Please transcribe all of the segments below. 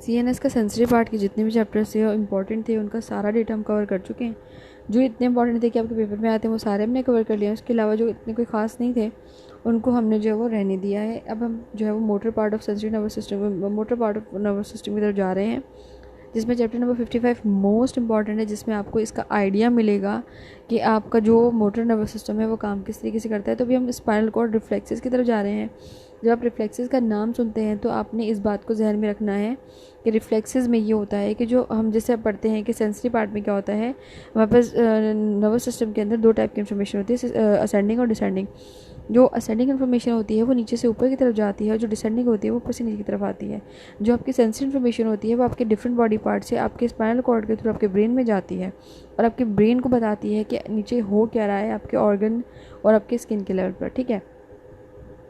CNS का sensory part के जितने भी चैप्टर्स थे और इम्पॉर्टेंट थे उनका सारा डेटा हम कवर कर चुके हैं। जो इतने इंपॉर्टेंट थे कि आपके पेपर में आते हैं वो सारे हमने कवर कर लिए हैं। उसके अलावा जो इतने कोई ख़ास नहीं थे उनको हमने जो है वो रहने दिया है। अब हम जो है वो motor part of sensory nervous system की तरफ जा रहे हैं, जिसमें चैप्टर नंबर 55 मोस्ट इंपॉर्टेंट है, जिसमें आपको इसका आइडिया मिलेगा कि आपका जो मोटर नर्वस सिस्टम है वो काम किस तरीके से करता है। तो अभी हम स्पाइनल कॉर्ड रिफ्लेक्सेस की तरफ जा रहे हैं। जब आप रिफ्लेक्सेस का नाम सुनते हैं तो आपने इस बात को जहन में रखना है कि रिफ्लेक्सेस में ये होता है कि जो हम जैसे अब पढ़ते हैं कि सेंसरी पार्ट में क्या होता है, हमारे पास नर्वस सिस्टम के अंदर दो टाइप की इन्फॉर्मेशन होती है, असेंडिंग और डिसेंडिंग। जो असेंडिंग इन्फॉर्मेशन होती है वो नीचे से ऊपर की तरफ जाती है और जो डिसेंडिंग होती है वो ऊपर से नीचे की तरफ आती है। जो आपकी सेंसरी इन्फॉर्मेशन होती है वो आपके डिफरेंट बॉडी पार्ट से आपके स्पाइनल कॉर्ड के थ्रू आपके ब्रेन में जाती है और आपके ब्रेन को बताती है कि नीचे हो क्या रहा है आपके ऑर्गन और आपके स्किन के लेवल पर, ठीक है।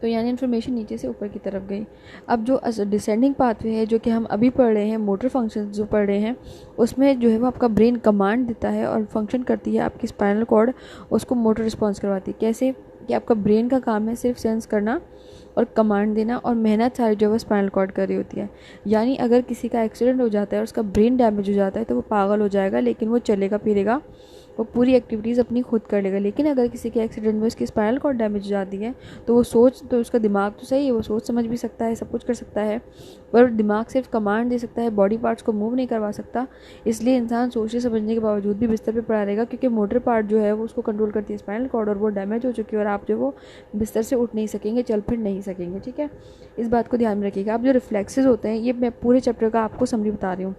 तो यानी इन्फॉर्मेशन नीचे से ऊपर की तरफ गई। अब जो डिसेंडिंग पाथवे है जो कि हम अभी पढ़ रहे हैं, मोटर फंक्शन जो पढ़ रहे हैं, उसमें जो है वो आपका ब्रेन कमांड देता है और फंक्शन करती है आपकी स्पाइनल कॉर्ड उसको मोटर रिस्पॉन्स करवाती है। कैसे कि आपका ब्रेन का काम है सिर्फ सेंस करना और कमांड देना और मेहनत सारी जो है स्पाइनल कॉर्ड कर रही होती है। यानी अगर किसी का एक्सीडेंट हो जाता है और उसका ब्रेन डैमेज हो जाता है तो वो पागल हो जाएगा, लेकिन वो चलेगा फिरेगा, वो पूरी एक्टिविटीज़ अपनी खुद कर लेगा। लेकिन अगर किसी के एक्सीडेंट में उसकी स्पाइनल कॉर्ड डैमेज हो जाती है तो वो तो उसका दिमाग तो सही है, वो सोच समझ भी सकता है, सब कुछ कर सकता है, पर दिमाग सिर्फ कमांड दे सकता है, बॉडी पार्ट्स को मूव नहीं करवा सकता। इसलिए इंसान सोचने समझने के बावजूद भी बिस्तर पर पड़ा रहेगा, क्योंकि मोटर पार्ट जो है वो उसको कंट्रोल करती है स्पाइनल कॉर्ड, और वो डैमेज हो चुकी है और आप जो वो बिस्तर से उठ नहीं सकेंगे, चल फिर नहीं सकेंगे, ठीक है। इस बात को ध्यान में रखिएगा। अब जो रिफ्लेक्सेस होते हैं, ये मैं पूरे चैप्टर का आपको समरी बता रही हूँ।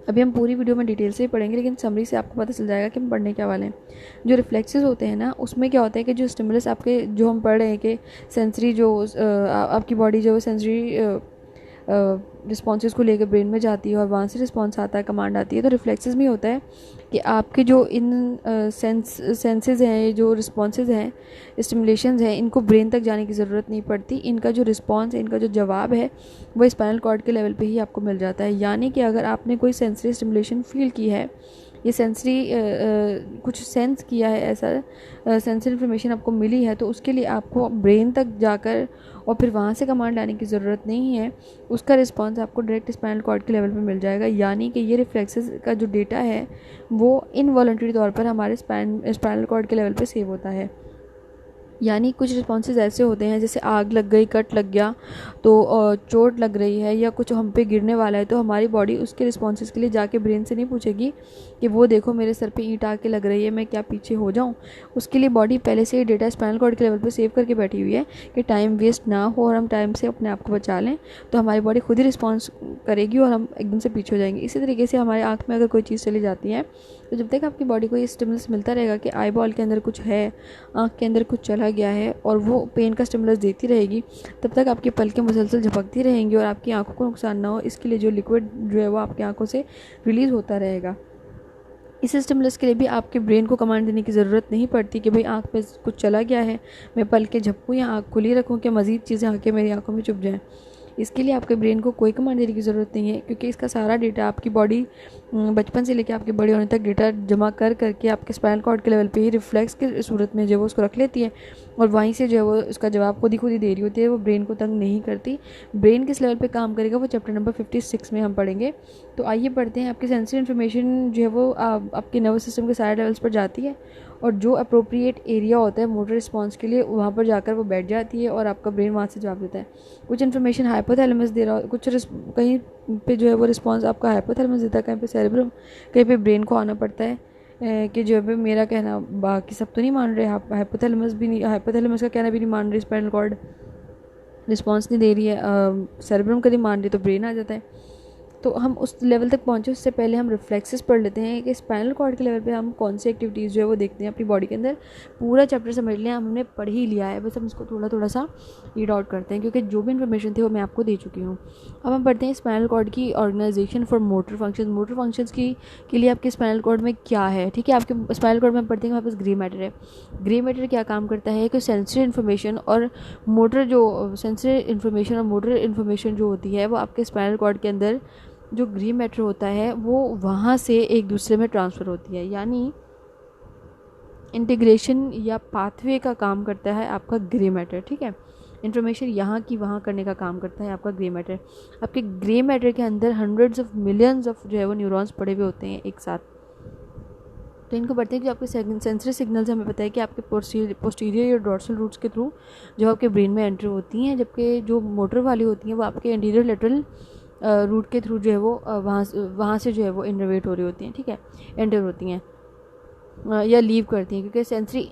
अभी हम पूरी वीडियो में डिटेल से ही पढ़ेंगे, लेकिन समरी से आपको पता चल जाएगा कि हम पढ़ने क्या वाले हैं। जो रिफ्लेक्सेस होते हैं ना, उसमें क्या होता है कि जो स्टिमुलस आपके जो हम पढ़ रहे हैं कि सेंसरी जो आपकी बॉडी जो सेंसरी रिस्पॉन्सेस को लेकर ब्रेन में जाती है और वहाँ से रिस्पॉन्स आता है, कमांड आती है। तो रिफ्लेक्सेस में होता है कि आपके जो इन सेंसेस हैं, जो रिस्पॉन्सेज हैं, स्टिमुलेशंस हैं, इनको ब्रेन तक जाने की ज़रूरत नहीं पड़ती। इनका जो रिस्पॉन्स है, इनका जो जवाब है वो स्पाइनल कॉर्ड के लेवल पे ही आपको मिल जाता है। यानी कि अगर आपने कोई सेंसरी स्टिमुलेशन फील की है, ये सेंसरी कुछ सेंस किया है, ऐसा सेंसरी इन्फॉर्मेशन आपको मिली है, तो उसके लिए आपको ब्रेन तक जाकर और फिर वहाँ से कमांड लाने की ज़रूरत नहीं है। उसका रिस्पांस आपको डायरेक्ट स्पाइनल कॉर्ड के लेवल पे मिल जाएगा। यानी कि ये रिफ्लेक्सेस का जो डेटा है वो इनवॉलंटरी तौर पर हमारे स्पाइनल कॉर्ड के लेवल पे सेव होता है। यानी कुछ रिस्पॉन्सेज ऐसे होते हैं जैसे आग लग गई, कट लग गया, तो चोट लग रही है या कुछ हम पे गिरने वाला है, तो हमारी बॉडी उसके रिस्पॉन्सेज के लिए जाके ब्रेन से नहीं पूछेगी कि वो देखो मेरे सर पे ईंट आके लग रही है, मैं क्या पीछे हो जाऊं। उसके लिए बॉडी पहले से ही डेटा स्पाइनल कॉर्ड के लेवल पे सेव करके बैठी हुई है कि टाइम वेस्ट ना हो और हम टाइम से अपने आप को बचा लें, तो हमारी बॉडी खुद ही रिस्पॉन्स करेगी और हम एकदम से पीछे हो जाएंगे। इसी तरीके से हमारे आँख में अगर कोई चीज़ चली जाती है तो जब तक आपकी बॉडी को ये स्टिमुलस मिलता रहेगा कि आई बॉल के अंदर कुछ है, आँख के अंदर कुछ चला गया है, और वो पेन का स्टिमुलस देती रहेगी, तब तक आपकी पलकें मुसलसल झपकती रहेंगी और आपकी आंखों को नुकसान ना हो, इसके लिए जो लिक्विड जो है वो आपकी आंखों से रिलीज़ होता रहेगा। इस स्टिमुलस के लिए भी आपके ब्रेन को कमांड देने की ज़रूरत नहीं पड़ती कि भाई आँख पे कुछ चला गया है, मैं पलकें झपकूँ या आँख खुली रखूँ कि मज़ीद चीज़ें आके मेरी आंखों में चुभ जाएँ। इसके लिए आपके ब्रेन को कोई कमांड देने की ज़रूरत नहीं है, क्योंकि इसका सारा डेटा आपकी बॉडी बचपन से लेकर आपके बड़े होने तक डेटा जमा कर करके आपके स्पाइनल कॉर्ड के लेवल पे ही रिफ्लेक्स की सूरत में जो वो उसको रख लेती है और वहीं से जो है वो उसका जवाब खुद ही दे रही होती है, वो ब्रेन को तंग नहीं करती। ब्रेन किस लेवल पे काम करेगा वो चैप्टर नंबर 56 में हम पढ़ेंगे। तो आइए पढ़ते हैं। आपकी सेंसरी इन्फॉर्मेशन जो है वो आपके नर्वस सिस्टम के सारे लेवल्स पर जाती है और जो अप्रोप्रिएट एरिया होता है मोटर रिस्पॉन्स के लिए वहाँ पर जाकर वो बैठ जाती है और आपका ब्रेन वहाँ से जवाब देता है। कुछ इन्फॉर्मेशन हाइपोथैलेमस दे रहा हो, कुछ कहीं पे जो है वो रिस्पॉन्स आपका हाइपोथैलेमस देता है, कहीं पे सेरेब्रम, कहीं पे ब्रेन को आना पड़ता है कि जो है मेरा कहना बाकी सब तो नहीं मान रहे, हाइपोथैलेमस भी नहीं, हाइपोथैलेमस का कहना भी नहीं मान रही, स्पाइनल कॉर्ड रिस्पॉन्स नहीं दे रही है, सेरेब्रम का नहीं मान रही, तो ब्रेन आ जाता है। तो हम उस लेवल तक पहुँचे उससे पहले हम रिफ्लेक्सेस पढ़ लेते हैं कि स्पाइनल कॉर्ड के लेवल पे हम कौन सी एक्टिविटीज़ जो है वो देखते हैं अपनी बॉडी के अंदर। पूरा चैप्टर समझ लिया, हमने पढ़ ही लिया है, बस हम इसको थोड़ा थोड़ा सा रीड आउट करते हैं क्योंकि जो भी इन्फॉर्मेशन थी वो मैं आपको दे चुकी हूँ। अब हम पढ़ते हैं स्पाइनल कॉर्ड की organization for motor function. Motor functions के लिए आपके स्पाइनल कॉर्ड में क्या है, ठीक है। आपके स्पाइनल कॉर्ड में हम पढ़ते हैं हमारे पास ग्रे मैटर है। ग्रे मैटर क्या काम करता है कि सेंसरी इन्फॉर्मेशन और मोटर जो सेंसरी इन्फॉर्मेशन और मोटर इन्फॉर्मेशन जो होती है वो आपके स्पाइनल कॉर्ड के अंदर जो ग्रे मैटर होता है वो वहाँ से एक दूसरे में ट्रांसफ़र होती है। यानी इंटीग्रेशन या पाथवे का काम करता है आपका ग्रे मैटर, ठीक है। इन्फॉर्मेशन यहाँ की वहाँ करने का काम करता है आपका ग्रे मैटर। आपके ग्रे मैटर के अंदर हंड्रेड्स ऑफ मिलियंस ऑफ जो है वो न्यूरॉन्स पड़े हुए होते हैं एक साथ। तो इनको बढ़ते हैं कि आपके सेंसरी सिग्नल्स हमें पता है कि आपके पोस्टीरियर या डॉर्सल रूट्स के थ्रू जो आपके ब्रेन में एंटर होती हैं, जबकि जो मोटर वाली होती हैं वो आपके एंटीरियर लेटरल रूट के थ्रू जो है वो वहाँ से जो है वो इनर्वेट हो रही होती हैं, ठीक है, एंटर होती हैं या लीव करती हैं, क्योंकि सेंसरी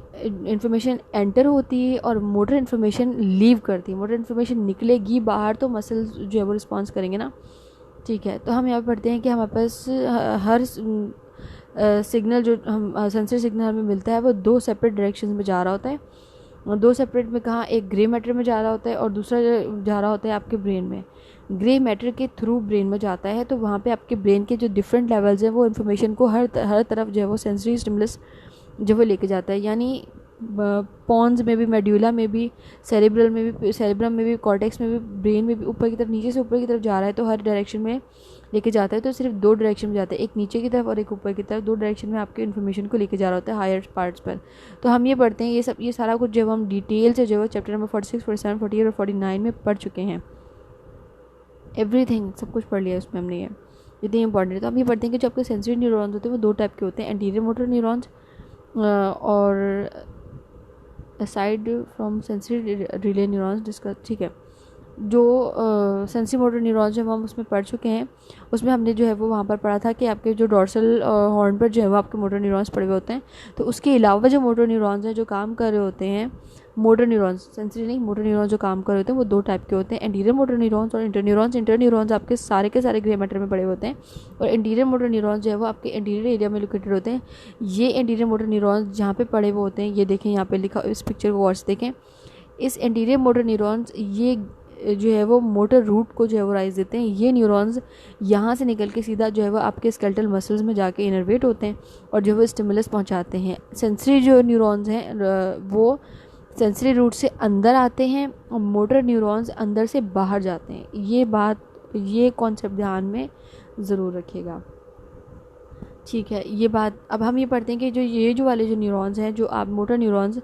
इन्फॉर्मेशन एंटर होती है और मोटर इन्फॉर्मेशन लीव करती है। मोटर इन्फॉर्मेशन निकलेगी बाहर तो मसल्स जो है वो रिस्पॉन्स करेंगे ना, ठीक है। तो हम यहाँ पढ़ते हैं कि हमारे पास हर सिग्नल जो हम सेंसरी सिग्नल हमें मिलता है वो 2 सेपरेट डायरेक्शन में जा रहा होता है। 2 सेपरेट में कहाँ, एक ग्रे मैटर में जा रहा होता है और दूसरा जा रहा होता है आपके ब्रेन में। ग्रे मैटर के थ्रू ब्रेन में जाता है, तो वहाँ पे आपके ब्रेन के जो डिफरेंट लेवल्स हैं वो इन्फॉर्मेशन को हर तरफ जो है वो सेंसरी स्टिमुलस जो वो लेके जाता है। यानी पॉन्स में भी, मेड्यूला में भी, सेरेब्रम में भी, कॉर्टेक्स में भी, ब्रेन में भी, ऊपर की तरफ, नीचे से ऊपर की तरफ जा रहा है तो हर डायरेक्शन में लेके जाता है। तो सिर्फ 2 डायरेक्शन में जाता है, एक नीचे की तरफ और एक ऊपर की तरफ, 2 डायरेक्शन में आपके इन्फॉर्मेशन को लेके जा रहा होता है हायर पार्ट्स पर। तो हम ये पढ़ते हैं ये सारा कुछ जब हम डिटेल से जो है चैप्टर नंबर 46, 47, 48 और 49 में पढ़ चुके हैं। एवरीथिंग सब कुछ पढ़ लिया उसमें हमने, ये इतनी इंपॉर्टेंट है। तो हम ये पढ़ते हैं कि जो आपके सेंसरी न्यूरॉन्स होते हैं वो 2 टाइप के होते हैं, एंटीरियर मोटर न्यूरॉन्स और aside from sensory relay neurons discuss, ठीक है। जो सेंसरी मोटर न्यूरॉन्स जो हम उसमें पढ़ चुके हैं, उसमें हमने जो है वो वहाँ पर पढ़ा था कि आपके जो डॉर्सल हॉर्न पर जो है वो आपके मोटर न्यूरॉन्स पड़े हुए होते हैं। तो उसके अलावा जो मोटर न्यूरॉन्स हैं जो काम कर रहे होते हैं, मोटर न्यूरॉन्स, सेंसरी नहीं, मोटर न्यूरॉन्स जो काम कर रहे होते हैं वो 2 टाइप के होते हैं, एंटीरियर मोटर न्यूरॉन्स और इंटर न्यूरॉन्स। इंटर न्यूरॉन्स आपके सारे के सारे ग्रे मैटर में पड़े होते हैं और इंटीरियर मोटर न्यूरॉन्स जो है वो आपके इंटीरियर एरिया में लोकेटेड होते हैं। ये इंटीरियर मोटर न्यूरॉन्स जहाँ पे पड़े हुए होते हैं, ये देखें यहाँ पे लिखा, इस पिक्चर को गौर से देखें। इस इंटीरियर मोटर न्यूरॉन्स ये जो है वो मोटर रूट को जो है वो राइज देते हैं। ये न्यूरॉन्स यहाँ से निकल के सीधा जो है वो आपके स्केलेटल मसल्स में जाके इनर्वेट होते हैं और जो वो स्टिमुलस पहुँचाते हैं। सेंसरी जो न्यूरॉन्स हैं वो सेंसरी रूट से अंदर आते हैं और मोटर न्यूरॉन्स अंदर से बाहर जाते हैं। ये कॉन्सेप्ट ध्यान में ज़रूर रखिएगा, ठीक है। ये बात अब हम ये पढ़ते हैं कि जो वाले जो न्यूरॉन्स हैं, जो आप मोटर न्यूरॉन्स,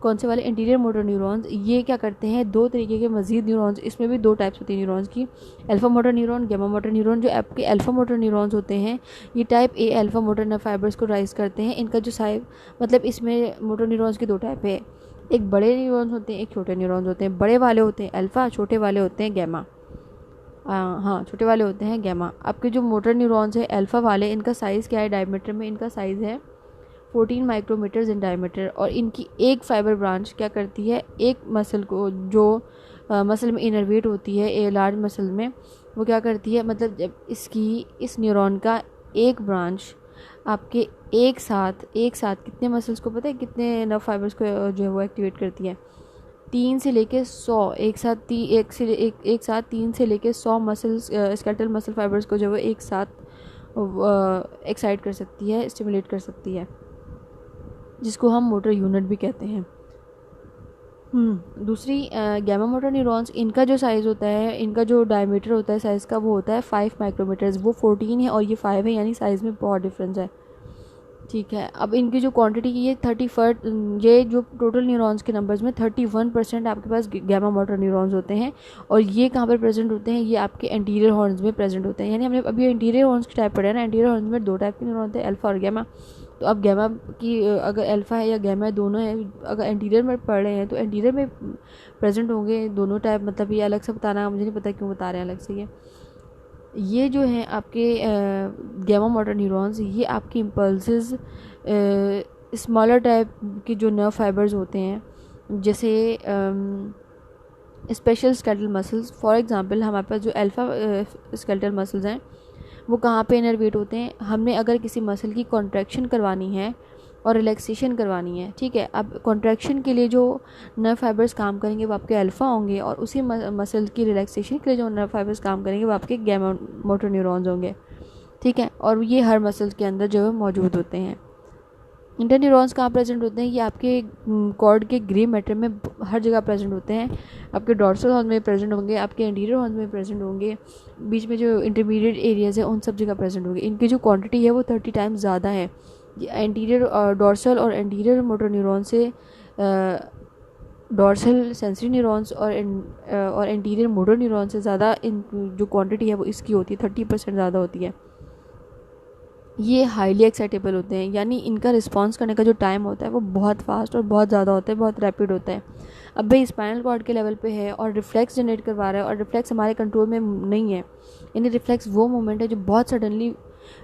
कौन से वाले, इंटीरियर मोटर न्यूरॉन्स, ये क्या करते हैं, 2 तरीके के मजीद न्यूरॉन्स, इसमें भी 2 टाइप्स होती हैं न्यूरॉन्स की, alpha motor neuron, gamma motor neuron. जो आपके अल्फा मोटर न्यूरॉन्स होते हैं ये type A alpha motor nerve fibers को राइज करते हैं। इनका जो साइज, मतलब इसमें मोटर न्यूरॉन्स के 2 टाइप है, एक बड़े न्यूरॉन्स होते हैं, एक छोटे न्यूरॉन्स होते हैं। बड़े वाले होते हैं अल्फा, छोटे वाले होते हैं गैमा। हाँ, छोटे वाले होते हैं गैमा। आपके जो मोटर न्यूरॉन्स है अल्फा वाले, इनका साइज़ क्या है, डायमीटर में इनका साइज़ है 14 माइक्रोमीटर्स इन डायमीटर और इनकी एक फाइबर ब्रांच क्या करती है, एक मसल को जो मसल में इनर्वेट होती है ए लार्ज मसल में, वो क्या करती है, मतलब जब इस न्यूरॉन का एक ब्रांच आपके एक साथ कितने मसल्स को पता है, कितने नर्व फाइबर्स को जो है वो एक्टिवेट करती है, 3 से लेके 100 एक साथ 3 से लेके 100 मसल्स, स्केलेटल मसल फाइबर्स को जो है एक साथ एक्साइट कर सकती है, स्टिमुलेट कर सकती है, जिसको हम मोटर यूनिट भी कहते हैं। दूसरी गैमा मोटर न्यूरॉन्स, इनका जो साइज़ होता है, इनका जो डायमीटर होता है साइज़ का, वो होता है 5 माइक्रोमीटर्स। वो 14 है और ये 5 है, यानी साइज़ में बहुत डिफरेंस है, ठीक है। अब इनकी जो क्वांटिटी की, ये 31, ये जो टोटल न्यूरॉन्स के नंबर्स में 31% आपके पास गैमा मोटर न्यूरॉन्स होते हैं और ये कहाँ पर प्रेजेंट होते हैं, ये आपके एंटीरियर हॉर्न्स में प्रेजेंट होते हैं। यानी हमने अभी इंटीरियर हॉर्न्स की टाइप पढ़ा है ना, इंटीरियर हॉर्न्स में 2 टाइप के न्यूरॉन होते हैं, अल्फा और गैमा। तो अब गैमा की अगर अल्फ़ा है या गैमा है, दोनों है, अगर एंटीरियर में पढ़ रहे हैं तो एंटीरियर में प्रेजेंट होंगे दोनों टाइप। मतलब ये अलग से बताना, मुझे नहीं पता क्यों बता रहे हैं अलग से। ये जो हैं आपके गैमा मोटर न्यूरॉन्स, ये आपकी इम्पल्सेस स्मॉलर टाइप के जो नर्व फाइबर्स होते हैं, जैसे special skeletal muscles. For example हमारे पास जो अल्फ़ा स्केलेटल मसल्स हैं वो कहाँ पे इनर्वेट होते हैं, हमने अगर किसी मसल की कॉन्ट्रैक्शन करवानी है और रिलैक्सेशन करवानी है, ठीक है। अब कॉन्ट्रैक्शन के लिए जो नर्व फाइबर्स काम करेंगे वो आपके अल्फ़ा होंगे और उसी मसल की रिलैक्सेशन के लिए जो नर्व फाइबर्स काम करेंगे वो आपके गैमा मोटर न्यूरॉन्स होंगे, ठीक है। और ये हर मसल के अंदर जो है मौजूद होते हैं। इंटर न्यूरॉन्स कहाँ प्रेजेंट होते हैं, ये आपके कॉर्ड के ग्रे मैटर में हर जगह प्रेजेंट होते हैं। आपके डॉर्सल हॉर्न में प्रेजेंट होंगे, आपके एंटीरियर हॉर्न में प्रेजेंट होंगे, बीच में जो इंटरमीडिएट एरियाज़ है उन सब जगह प्रेजेंट होंगे। इनकी जो क्वांटिटी है वो 30 टाइम्स ज़्यादा है। एंटीरियर डॉर्सल और एंटीरियर मोटर न्यूरॉन से डॉर्सल सेंसरी न्यूरॉन्स और एंटीरियर मोटर न्यूरॉन से ज़्यादा इन जो क्वांटिटी है वो इसकी होती है, 30% ज़्यादा होती है। ये हाईली एक्साइटेबल होते हैं, यानी इनका रिस्पांस करने का जो टाइम होता है वो बहुत फास्ट और बहुत ज़्यादा होता है, बहुत रैपिड होता है। अब भाई स्पाइनल कॉर्ड के लेवल पे है और रिफ्लेक्स जनरेट करवा रहा है, और रिफ्लेक्स हमारे कंट्रोल में नहीं है। यानी रिफ्लेक्स वो मोमेंट है जो बहुत सडनली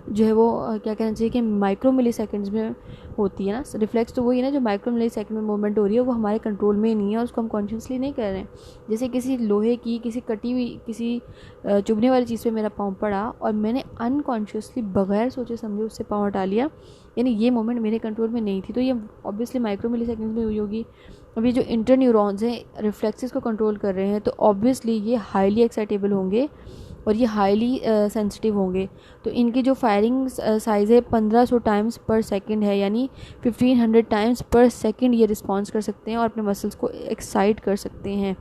जो है वो क्या कहना चाहिए कि माइक्रो मिली सेकेंड्स में होती है ना। रिफ्लेक्स तो वही है ना जो माइक्रो मिली सेकेंड में मूवमेंट हो रही है, वो हमारे कंट्रोल में ही नहीं है और उसको हम कॉन्शियसली नहीं कर रहे हैं। जैसे किसी लोहे की, किसी कटी हुई, किसी चुभने वाली चीज़ पे मेरा पाँव पड़ा और मैंने अनकॉन्शियसली बगैर सोचे समझे उससे पाँव हटा लिया, यानी ये मोमेंट मेरे कंट्रोल में नहीं थी, तो ये ऑब्वियसली माइक्रो मिली सेकेंड्स में हुई होगी। अब ये जो इंटर न्यूरॉन्स हैं रिफ्लेक्सेस को कंट्रोल कर रहे हैं, तो ऑब्वियसली ये हाईली एक्साइटेबल होंगे और ये हाईली सेंसिटिव होंगे। तो इनकी जो फायरिंग साइज़ है 1500 टाइम्स पर सेकंड है, यानी 1500 टाइम्स पर सेकंड ये रिस्पॉन्स कर सकते हैं और अपने मसल्स को एक्साइट कर सकते हैं।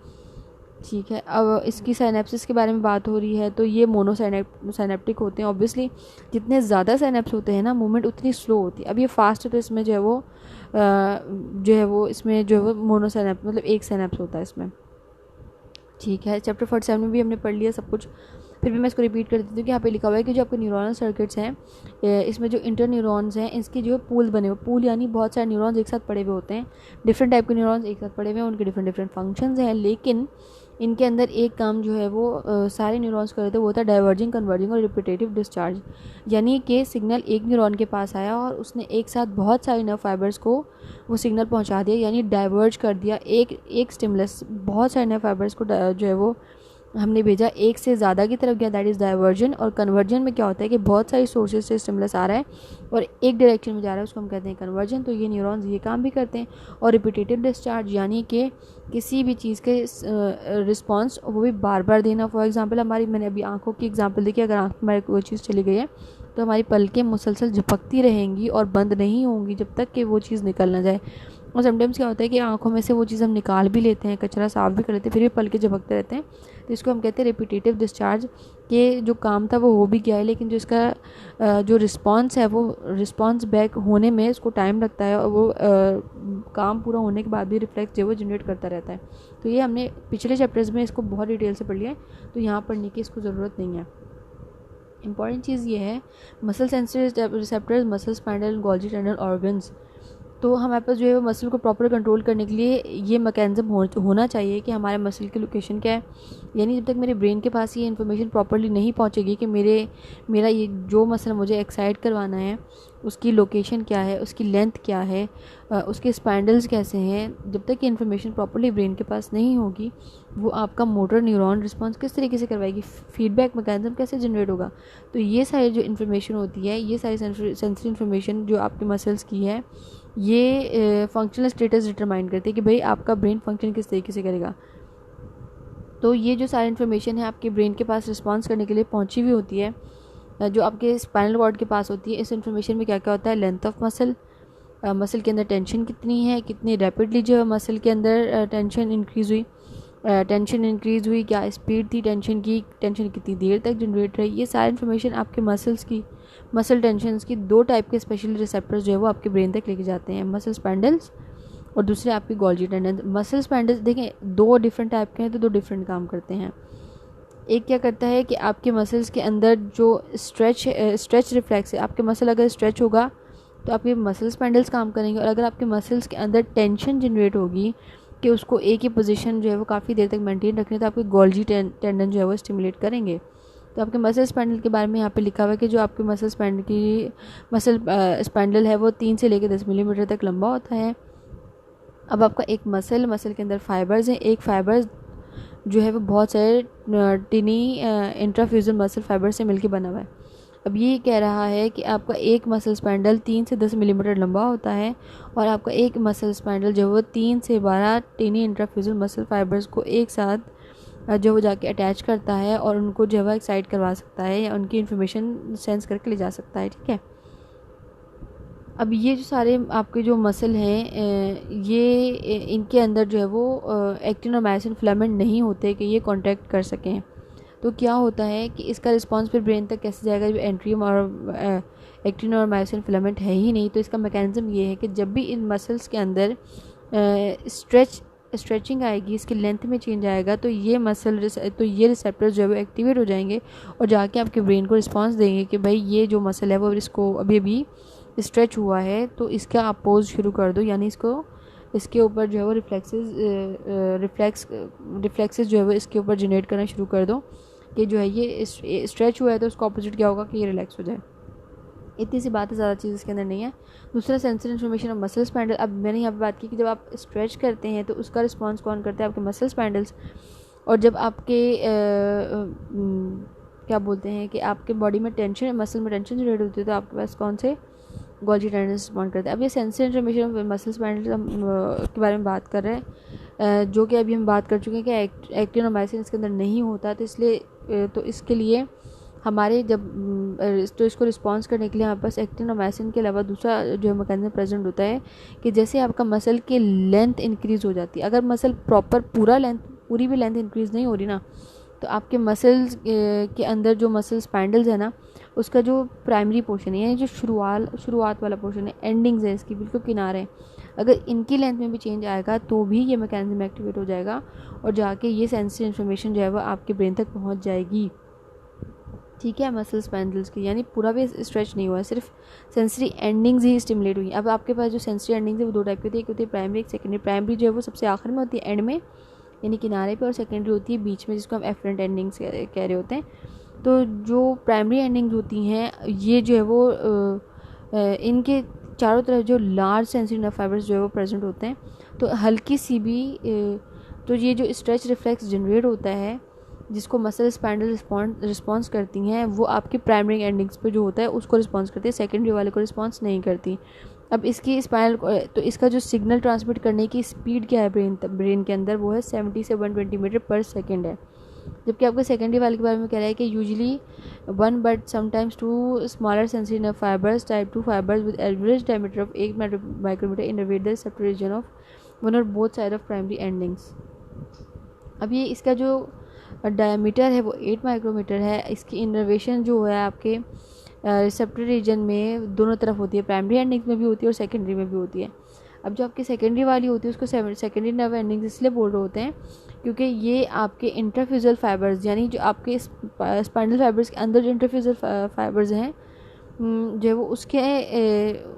ठीक है, अब इसकी साइनेप्सिस के बारे में बात हो रही है, तो ये मोनोसाइनेप्टिक होते हैं। ऑब्वियसली जितने ज़्यादा साइनेप्स होते हैं ना, मूवमेंट उतनी स्लो होती है। अब ये फास्ट है तो इसमें इसमें जो है वो मोनोसाइनेप मतलब एक साइनेप्स होता है इसमें। ठीक है, चैप्टर 47 में भी हमने पढ़ लिया सब कुछ, फिर भी मैं इसको रिपीट कर देती हूँ कि यहाँ पे लिखा हुआ है कि जो आपके न्यूरॉनल सर्किट्स हैं, इसमें जो इंटर न्यूरॉन्स हैं इसके जो पूल बने हुए, पूल यानी बहुत सारे न्यूरॉन्स एक साथ पड़े हुए होते हैं, डिफरेंट टाइप के न्यूरॉन्स एक साथ पड़े हुए हैं, उनके डिफरेंट फंक्शंस हैं, लेकिन इनके अंदर एक काम जो है वो सारे न्यूरॉन्स कर रहे थे, वो होता है डाइवर्जिंग, कन्वर्जिंग और रिपीटेटिव डिस्चार्ज। यानी कि सिग्नल एक न्यूरॉन के पास आया और उसने एक साथ बहुत सारे नर्व फाइबर्स को वो सिग्नल पहुंचा दिया, यानी डाइवर्ज कर दिया। एक स्टिमुलस बहुत सारे नर्व फाइबर्स को जो है वो हमने भेजा एक से ज़्यादा की तरफ गया, दैट इज़ डाइवर्जन। और कन्वर्जन में क्या होता है कि बहुत सारी सोर्सेज से स्टिमुलस आ रहा है और एक डायरेक्शन में जा रहा है, उसको हम कहते हैं कन्वर्जन। तो ये न्यूरॉन्स ये काम भी करते हैं। और रिपीटेटिव डिस्चार्ज यानी कि किसी भी चीज़ के रिस्पॉन्स वो भी बार बार देना। फॉर एग्जांपल मैंने अभी आंखों की एग्जांपल देखी, अगर आंख में हमारी कोई चीज़ चली गई है तो हमारी पलकें मुसलसल झपकती रहेंगी और बंद नहीं होंगी जब तक कि वो चीज़ निकल ना जाए। और समटाइम्स क्या होता है कि आंखों में से वो चीज़ हम निकाल भी लेते हैं, कचरा साफ भी कर लेते हैं, फिर भी पलकें झपकते रहते हैं, तो इसको हम कहते हैं रिपीटेटिव डिस्चार्ज। कि जो काम था वो हो भी गया है, लेकिन जो इसका जो रिस्पांस है वो रिस्पांस बैक होने में इसको टाइम लगता है और वो काम पूरा होने के बाद भी रिफ्लेक्स जो वो जनरेट करता रहता है। तो ये हमने पिछले चैप्टर्स में इसको बहुत डिटेल से पढ़ लिया है, तो यहाँ पढ़ने की इसको ज़रूरत नहीं है। इंपॉर्टेंट चीज़ ये है muscle sensory receptors, muscle spinal Golgi tendon organs. तो हमारे पास जो है वो मसल को प्रॉपर कंट्रोल करने के लिए ये मैकेनिज्म होना चाहिए कि हमारे मसल की लोकेशन क्या है। यानी जब तक मेरे ब्रेन के पास ये इन्फॉर्मेशन प्रॉपरली नहीं पहुंचेगी कि मेरा ये जो मसल मुझे एक्साइट करवाना है उसकी लोकेशन क्या है, उसकी लेंथ क्या है, उसके स्पाइंडल्स कैसे हैं, जब तक ये इन्फॉर्मेशन प्रॉपरली ब्रेन के पास नहीं होगी वो आपका मोटर न्यूरॉन रिस्पॉन्स किस तरीके से करवाएगी, फीडबैक मैकेनिज्म कैसे जनरेट होगा। तो ये सारी जो इन्फॉर्मेशन होती है, ये सारी सेंसरी इन्फॉर्मेशन जो आपके मसल्स की है, ये फंक्शनल स्टेटस डिटरमाइन करती है कि भाई आपका ब्रेन फंक्शन किस तरीके से करेगा। तो ये जो सारी इन्फॉर्मेशन है आपके ब्रेन के पास रिस्पॉन्स करने के लिए पहुंची हुई होती है, जो आपके स्पाइनल कॉर्ड के पास होती है। इस इन्फॉर्मेशन में क्या क्या होता है, लेंथ ऑफ मसल, मसल के अंदर टेंशन कितनी है, कितनी रैपिडली जो है मसल के अंदर टेंशन इंक्रीज़ हुई, क्या स्पीड थी टेंशन की, टेंशन कितनी देर तक जनरेट रही। ये सारी इन्फॉर्मेशन आपके मसल टेंशन्स की दो टाइप के स्पेशल रिसेप्टर्स जो है वो आपके ब्रेन तक लेके जाते हैं, मसल स्पैंडल्स और दूसरे आपकी गोल्जी टेंडन। मसल स्पैंडल्स देखें दो डिफरेंट टाइप के हैं, तो दो डिफरेंट काम करते हैं। एक क्या करता है कि आपके मसल्स के अंदर जो स्ट्रेच रिफ्लेक्स है, आपके मसल अगर स्ट्रेच होगा तो आपके मसल स्पैंडल्स काम करेंगे, और अगर आपके मसल्स के अंदर टेंशन जनरेट होगी कि उसको एक ही पोजीशन जो है वो काफ़ी देर तक मेंटेन रखनी है, तो आपके गोल्जी टेंडन जो है वो स्टिमुलेट करेंगे। तो आपके मसल स्पैंडल के बारे में यहाँ पे लिखा हुआ है कि जो आपके मसल स्पैंडल है वो 3 से लेकर 10 मिलीमीटर तक लंबा होता है। अब आपका एक मसल के अंदर फाइबर्स हैं, एक फाइबर्स जो है वो बहुत सारे टिनी इंट्राफ्यूजल मसल फाइबर से मिलकर बना हुआ है। अब ये कह रहा है कि आपका एक मसल स्पैंडल 3 से 10 मिलीमीटर लंबा होता है और आपका एक मसल स्पैंडल जो है वो 3 से 12 टिनी इंट्राफ्यूजल मसल फाइबर्स को एक साथ जो वो जाके अटैच करता है और उनको जो है एक्साइट करवा सकता है या उनकी इन्फॉर्मेशन सेंस करके ले जा सकता है। ठीक है, अब ये जो सारे आपके जो मसल हैं ये इनके अंदर जो है वो एक्टिन और मायोसिन फिलामेंट नहीं होते कि ये कॉन्टैक्ट कर सकें। तो क्या होता है कि इसका रिस्पांस फिर ब्रेन तक कैसे जाएगा जब एंट्रियम और एक्टिन और मायोसिन फिलामेंट है ही नहीं। तो इसका मैकेनिज्म ये है कि जब भी इन मसल्स के अंदर स्ट्रेचिंग आएगी, इसकी लेंथ में चेंज आएगा, तो ये रिसेप्टर्स जो है वो एक्टिवेट हो जाएंगे और जाके आपके ब्रेन को रिस्पांस देंगे कि भाई ये जो मसल है वो इसको अभी अभी स्ट्रेच हुआ है, तो इसका आप पोज शुरू कर दो, यानी इसके ऊपर जो है वो रिफ्लेक्सेस जो है वो इसके ऊपर जनरेट करना शुरू कर दो कि जो है ये स्ट्रेच हुआ है, तो उसका ऑपोजिट क्या होगा कि ये रिलैक्स हो जाए। इतनी सी बात है, ज़्यादा चीज़ इसके अंदर नहीं है। दूसरा sensory information of muscle spindle. अब मैंने यहाँ पे बात की कि जब आप स्ट्रेच करते हैं तो उसका रिस्पांस कौन करता है, आपके मसल स्पैंडल्स। और जब आपके क्या बोलते हैं कि आपके बॉडी में टेंशन, मसल में टेंशन जनरेट होती है, तो आपके पास कौन से गोल्जी टेंडन्स रिस्पॉन्ड करते हैं। अब ये सेंसरी इन्फॉर्मेशन ऑफ मसल स्पैंडल्स के बारे में बात कर रहे हैं, जो कि अभी हम बात कर चुके हैं कि एक्टिन और मायोसिन इसके अंदर नहीं होता, तो इसलिए तो इसके लिए हमारे तो इसको रिस्पॉन्स करने के लिए हमारे पास एक्टिन और मायोसिन के अलावा दूसरा जो है मैकेनिज्म प्रेजेंट होता है कि जैसे आपका मसल की लेंथ इंक्रीज़ हो जाती है, अगर मसल प्रॉपर पूरी भी लेंथ इंक्रीज़ नहीं हो रही ना, तो आपके मसल्स के अंदर जो मसल स्पैंडल्स है ना, उसका जो प्राइमरी पोर्शन है, यानी जो शुरुआत वाला पोर्शन है, एंडिंग्स है इसकी बिल्कुल किनारे, अगर इनकी लेंथ में भी चेंज आएगा तो भी ये मैकेनिज्म एक्टिवेट हो जाएगा और जाके ये सेंसरी इन्फॉर्मेशन जो है वो आपके ब्रेन तक पहुंच जाएगी। ठीक है, मसल स्पैंडल्स की, यानी पूरा भी स्ट्रेच नहीं हुआ है, सिर्फ सेंसरी एंडिंग्स ही स्टिमुलेट हुई। अब आपके पास जो सेंसरी एंडिंग्स है वो दो टाइप की होती है, एक होती है प्राइमरी, एक सेकेंडरी। प्राइमरी जो है वो सबसे आखिर में होती है, एंड में, यानी किनारे पे, और सेकेंडरी होती है बीच में, जिसको हम एफरेंट एंडिंग्स कह रहे होते हैं। तो जो प्राइमरी एंडिंग्स होती हैं ये जो है वो इनके चारों तरफ जो लार्ज सेंसरी नर्व फाइबर्स जो है वो प्रेजेंट होते हैं, तो हल्की सी भी तो ये जो स्ट्रेच रिफ्लेक्स जनरेट होता है जिसको मसल स्पैंडल रिस्पॉन्स करती हैं, वो आपकी प्राइमरी एंडिंग्स पे जो होता है उसको रिस्पॉन्स करती है, सेकेंडरी वाले को रिस्पॉन्स नहीं करती। अब इसकी स्पाइनल तो इसका जो सिग्नल ट्रांसमिट करने की स्पीड क्या है ब्रेन के अंदर, वो है 70 से 120 मीटर पर सेकेंड है। जबकि आपको सेकेंडरी वाले के बारे में कह रहा है कि usually 1 but sometimes 2 smaller sensory nerve fibres type 2 fibres with average diameter of 8 micrometre innervate the receptor region of one और both side of primary endings. अब ये इसका जो डायमीटर है वो 8 माइक्रोमीटर है, इसकी इनर्वेशन जो है आपके रिसेप्टर रीजन में दोनों तरफ होती है, प्राइमरी एंडिंग्स में भी होती है और सेकेंडरी में भी होती है। अब जो आपकी सेकेंडरी वाली होती है उसको सेकेंडरी नर्व एंडिंग्स इसलिए बोल रहे होते हैं क्योंकि ये आपके इंटरफ्यूजल फाइबर्स, यानी जो आपके स्पाइनल फाइबर्स के अंदर जो इंटरफ्यूजल फाइबर्स हैं जो है वो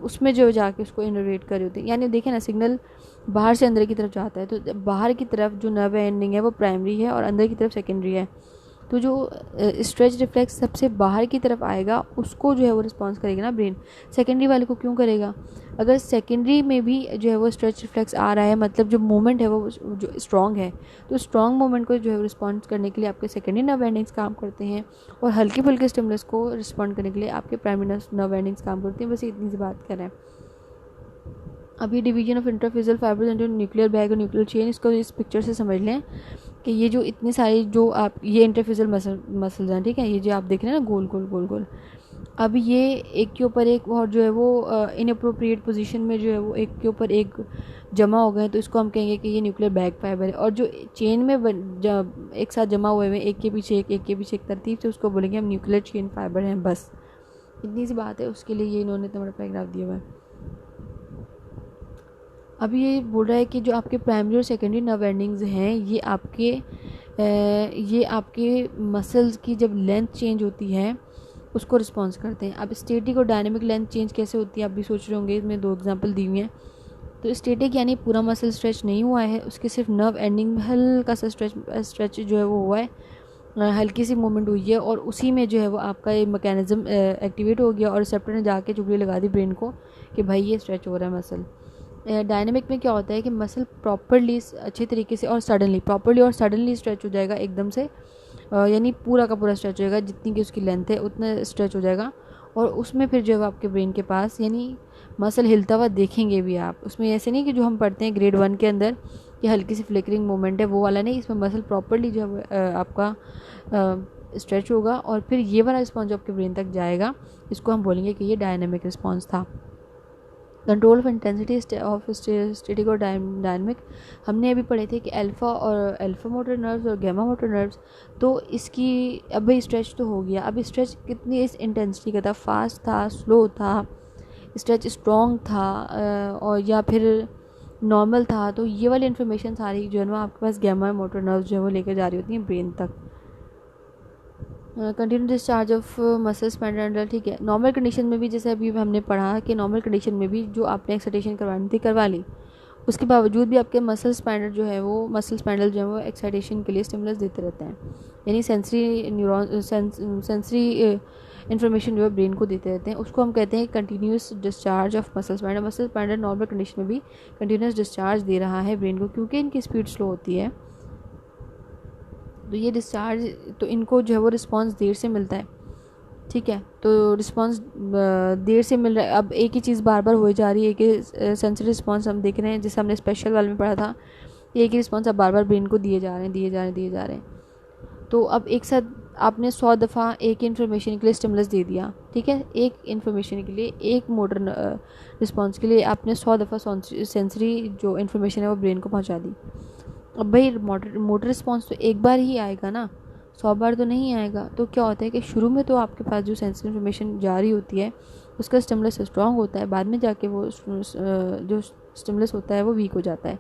उसमें जो जाके उसको इनर्वेट कर रही होती है। यानी देखें ना, सिग्नल बाहर से अंदर की तरफ जाता है, तो बाहर की तरफ जो नर्व एंडिंग है वो प्राइमरी है और अंदर की तरफ सेकेंडरी है। तो जो स्ट्रेच रिफ्लेक्स सबसे बाहर की तरफ आएगा उसको जो है वो रिस्पॉन्स करेगा ना ब्रेन, सेकेंडरी वाले को क्यों करेगा। अगर सेकेंडरी में भी जो है वो स्ट्रेच रिफ्लेक्स आ रहा है, मतलब जो मूवमेंट है वो जो स्ट्रॉन्ग है, तो स्ट्रॉन्ग मूवमेंट को जो है रिस्पॉन्स करने के लिए आपके सेकेंडरी नर्व एंडिंग्स काम करते हैं और हल्के फुल्के स्टिमुलस को रिस्पॉन्ड करने के लिए आपके प्राइमरी नर्व एंडिंग्स काम करते हैं। बस इतनी सी बात कर रहे हैं। अभी division of intrafusal fibres and nuclear bag और न्यूक्लियर चेन, इसको इस पिक्चर से समझ लें कि ये जो इतनी सारी जो आप ये इंटरफ्यूजल मसल्स हैं, ठीक है, ये जो आप देख रहे हैं ना गोल गोल गोल गोल, अब ये एक के ऊपर एक और जो है वो इनअप्रोप्रिएट पोजीशन में जो है वो एक के ऊपर एक जमा हो गए, तो इसको हम कहेंगे कि ये न्यूक्लियर बैग फाइबर है। और जो चेन में एक साथ जमा हुए हैं एक के पीछे एक तरतीब से, उसको बोलेंगे हम न्यूक्लियर चेन फाइबर हैं। बस इतनी सी बात है, उसके लिए ये इन्होंने इतना बड़ा पैराग्राफ दिया हुआ है। अभी ये बोल रहा है कि जो आपके प्राइमरी और सेकेंडरी नर्व एंडिंग्स हैं ये आपके मसल्स की जब लेंथ चेंज होती है उसको रिस्पॉन्स करते हैं। अब स्टैटिक और डायनेमिक लेंथ चेंज कैसे होती है आप भी सोच रहे होंगे, इसमें 2 एग्जांपल दी हुई हैं। तो स्टैटिक यानी पूरा मसल स्ट्रेच नहीं हुआ है, उसके सिर्फ नर्व एंडिंग में हल्का सा स्ट्रेच जो है वो हुआ है, हल्की सी मूवमेंट हुई है और उसी में जो है वो आपका ये मैकेनिज्म एक्टिवेट हो गया और रिसेप्टर ने जाके चुगली लगा दी ब्रेन को कि भाई ये स्ट्रेच हो रहा है मसल। डायनेमिक में क्या होता है कि मसल प्रॉपरली अच्छे तरीके से और सडनली स्ट्रेच हो जाएगा एकदम से, यानी पूरा का पूरा स्ट्रेच हो जाएगा, जितनी की उसकी लेंथ है उतना स्ट्रेच हो जाएगा और उसमें फिर जो है आपके ब्रेन के पास यानी मसल हिलता हुआ देखेंगे भी आप। उसमें ऐसे नहीं कि जो हम पढ़ते हैं ग्रेड 1 के अंदर कि हल्की सी फ्लिकरिंग मूवमेंट है, वो वाला नहीं, इसमें मसल प्रॉपरली जो है आपका स्ट्रेच होगा और फिर ये वाला रिस्पॉन्स जो आपके ब्रेन तक जाएगा इसको हम बोलेंगे कि ये डायनेमिक रिस्पॉन्स था। Control of intensity of static और डायनेमिक हमने अभी पढ़े थे कि अल्फा मोटर नर्व्स और गैमा मोटर नर्व्स, तो इसकी अब भाई स्ट्रेच तो हो गया, अब स्ट्रेच कितनी इस इंटेंसिटी का था, फास्ट था, स्लो था, स्ट्रेच स्ट्रॉन्ग था और या फिर नॉर्मल था, तो ये वाली इन्फॉर्मेशन सारी जो है ना आपके पास गैमा मोटर नर्व जो है वो लेकर जा रही होती हैं ब्रेन तक। Continue discharge of muscle spinal, ठीक है। नॉर्मल कंडीशन में भी जैसे अभी हमने पढ़ा कि नॉर्मल कंडीशन में भी जो आपने एक्साइटेशन करवानी थी करवा ली, उसके बावजूद भी आपके मसल स्पाइनल जो है वो एक्साइटेशन के लिए स्टिमुलस देते रहते हैं, यानी सेंसरी न्यूरॉन सेंसरी इन्फॉर्मेशन जो है ब्रेन को देते रहते हैं। उसको हम कहते हैं continuous discharge of muscle spinal. Muscle spinal normal condition में भी कंटिन्यूस डिस्चार्ज दे रहा है ब्रेन को, क्योंकि इनकी स्पीड स्लो होती है, तो ये डिस्चार्ज, तो इनको जो है वो रिस्पॉन्स देर से मिलता है, ठीक है। तो रिस्पॉन्स देर से मिल रहा है। अब एक ही चीज़ बार बार हो जा रही है कि सेंसरी रिस्पॉन्स हम देख रहे हैं, जिसे हमने स्पेशल वाले में पढ़ा था, एक ही रिस्पॉन्स अब बार बार ब्रेन को दिए जा रहे हैं। तो अब एक साथ आपने 100 दफ़ा एक इन्फॉर्मेशन के लिए स्टिमुलस दे दिया, ठीक है, एक इन्फॉर्मेशन के लिए, एक मोटर रिस्पॉन्स के लिए आपने 100 दफ़ा सेंसरी जो इन्फॉर्मेशन है वो ब्रेन को पहुंचा दी। अब भाई मोटर रिस्पॉन्स तो एक बार ही आएगा ना, 100 बार तो नहीं आएगा। तो क्या होता है कि शुरू में तो आपके पास जो सेंसरी इन्फॉर्मेशन जा रही होती है उसका स्टिमुलस स्ट्रॉन्ग होता है, बाद में जाके वो जो स्टिमुलस होता है वो वीक हो जाता है।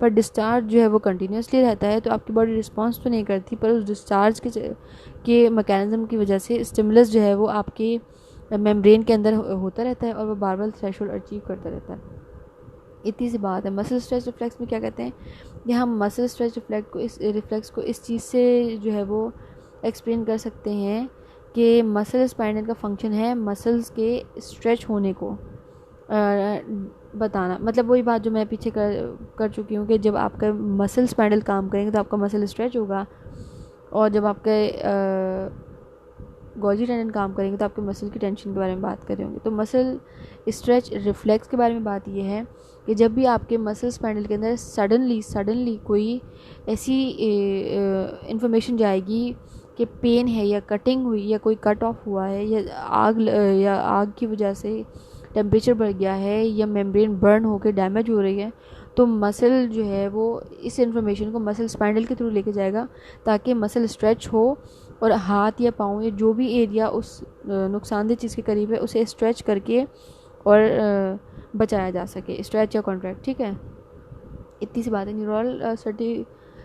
पर डिस्चार्ज जो है वो कंटिन्यूसली रहता है, तो आपकी बॉडी रिस्पॉन्स तो नहीं करती, पर उस डिस्चार्ज के मैकेनिज्म की वजह से स्टिमुलस जो है वो आपके मेम्ब्रेन के अंदर होता रहता है और वो बार बार थ्रेशोल्ड अचीव करता रहता है। इतनी सी बात है। मसल स्ट्रेच रिफ्लेक्स में क्या कहते हैं कि हम मसल स्ट्रेच रिफ्लेक्स को इस चीज़ से जो है वो एक्सप्लेन कर सकते हैं कि मसल स्पाइनल का फंक्शन है मसल्स के स्ट्रेच होने को बताना। मतलब वही बात जो मैं पीछे कर चुकी हूँ कि जब आपका मसल स्पाइनल काम करेंगे तो आपका मसल स्ट्रेच होगा, और जब आपके गोल्जी टेंडन काम करेंगे तो आपके मसल की टेंशन के बारे में बात कर रहे होंगे। तो मसल स्ट्रेच रिफ्लेक्स के बारे में बात यह है कि जब भी आपके मसल स्पाइनल के अंदर सडनली कोई ऐसी इंफॉर्मेशन जाएगी कि पेन है या कटिंग हुई या कोई कट ऑफ हुआ है या आग की वजह से टेम्परेचर बढ़ गया है या मेम्ब्रेन बर्न होकर डैमेज हो रही है, तो मसल जो है वो इस इन्फॉर्मेशन को मसल स्पाइनल के थ्रू लेके जाएगा ताकि मसल स्ट्रेच हो और हाथ या पाँव या जो भी एरिया उस नुकसानदेह चीज़ के करीब है उसे स्ट्रेच करके और बचाया जा सके, स्ट्रेच या कॉन्ट्रैक्ट, ठीक है। इतनी सी बात है। न्यूरल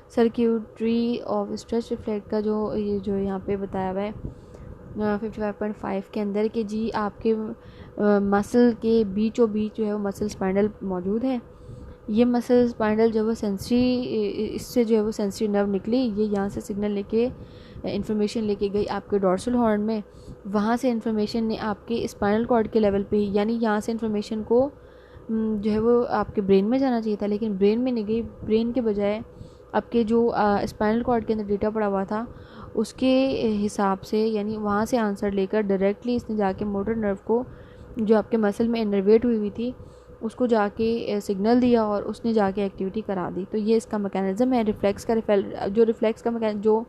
सर्क्यूटरी ऑफ स्ट्रेच रिफ्लेक्स का जो यहाँ पे बताया हुआ है 55.5 के अंदर कि जी आपके मसल के बीचों बीच जो है वो मसल स्पाइनल मौजूद है। ये मसल स्पाइनल जो वो इससे जो है वो सेंसरी नर्व निकली, ये यहाँ से सिग्नल लेके इन्फॉर्मेशन लेके गई आपके डॉर्सल हॉर्न में, वहाँ से इन्फॉर्मेशन ने आपके स्पाइनल कॉर्ड के लेवल पे ही, यानी यहाँ से इन्फॉर्मेशन को जो है वो आपके ब्रेन में जाना चाहिए था, लेकिन ब्रेन में नहीं गई। ब्रेन के बजाय आपके जो स्पाइनल कॉर्ड के अंदर डेटा पड़ा हुआ था उसके हिसाब से, यानी वहाँ से आंसर लेकर डायरेक्टली इसने जाके मोटर नर्व को जो आपके मसल में इनर्वेट हुई थी उसको जाके सिग्नल दिया और उसने जाके एक्टिविटी करा दी। तो ये इसका मैकेनिज़्म है रिफ्लेक्स का। रिफ्लेक्स का जो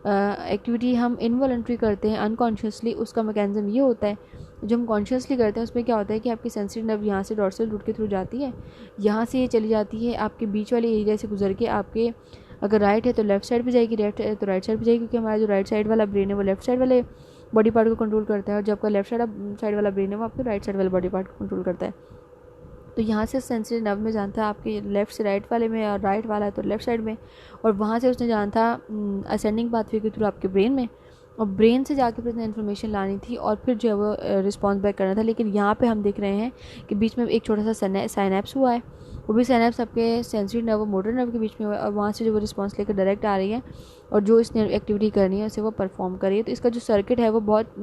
एक्टिविटी हम इनवॉलंटरी करते हैं अनकॉन्शियसली, उसका मैकेनिज़्म ये होता है। जो हम कॉन्शियसली करते हैं उसमें क्या होता है कि आपकी सेंसरी नर्व यहाँ से डॉर्सल रूट के थ्रू जाती है, यहाँ से ये चली जाती है आपके बीच वाले एरिया से गुजर के आपके, अगर राइट है तो लेफ्ट साइड पे जाएगी, लेफ्ट है तो राइट साइड पे जाएगी, क्योंकि हमारा जो राइट साइड वाला ब्रेन है वो लेफ्ट साइड वाले बॉडी पार्ट को कंट्रोल करता है, और जब आपका लेफ्ट साइड वाला ब्रेन है वो आपके राइट साइड वाले बॉडी पार्ट को कंट्रोल करता है। तो यहाँ से सेंसरी नर्व में जाना था आपके लेफ़्ट से राइट वाले में, और राइट वाला है तो लेफ़्ट साइड में, और वहाँ से उसने जाना था असेंडिंग पाथवे के थ्रू आपके ब्रेन में, और ब्रेन से जाके फिर इन्फॉर्मेशन लानी थी और फिर जो है वो रिस्पॉन्स बैक करना था। लेकिन यहाँ पे हम देख रहे हैं कि बीच में एक छोटा सा साइनेप्स हुआ है, वो भी साइनेप्स आपके सेंसरी नर्व और मोटर नर्व के बीच में हुआ है, और वहाँ से जो वो रिस्पॉन्स लेकर डायरेक्ट आ रही है और जो इसने एक्टिविटी करनी है उसे वो परफॉर्म करिए। तो इसका जो सर्किट है वो बहुत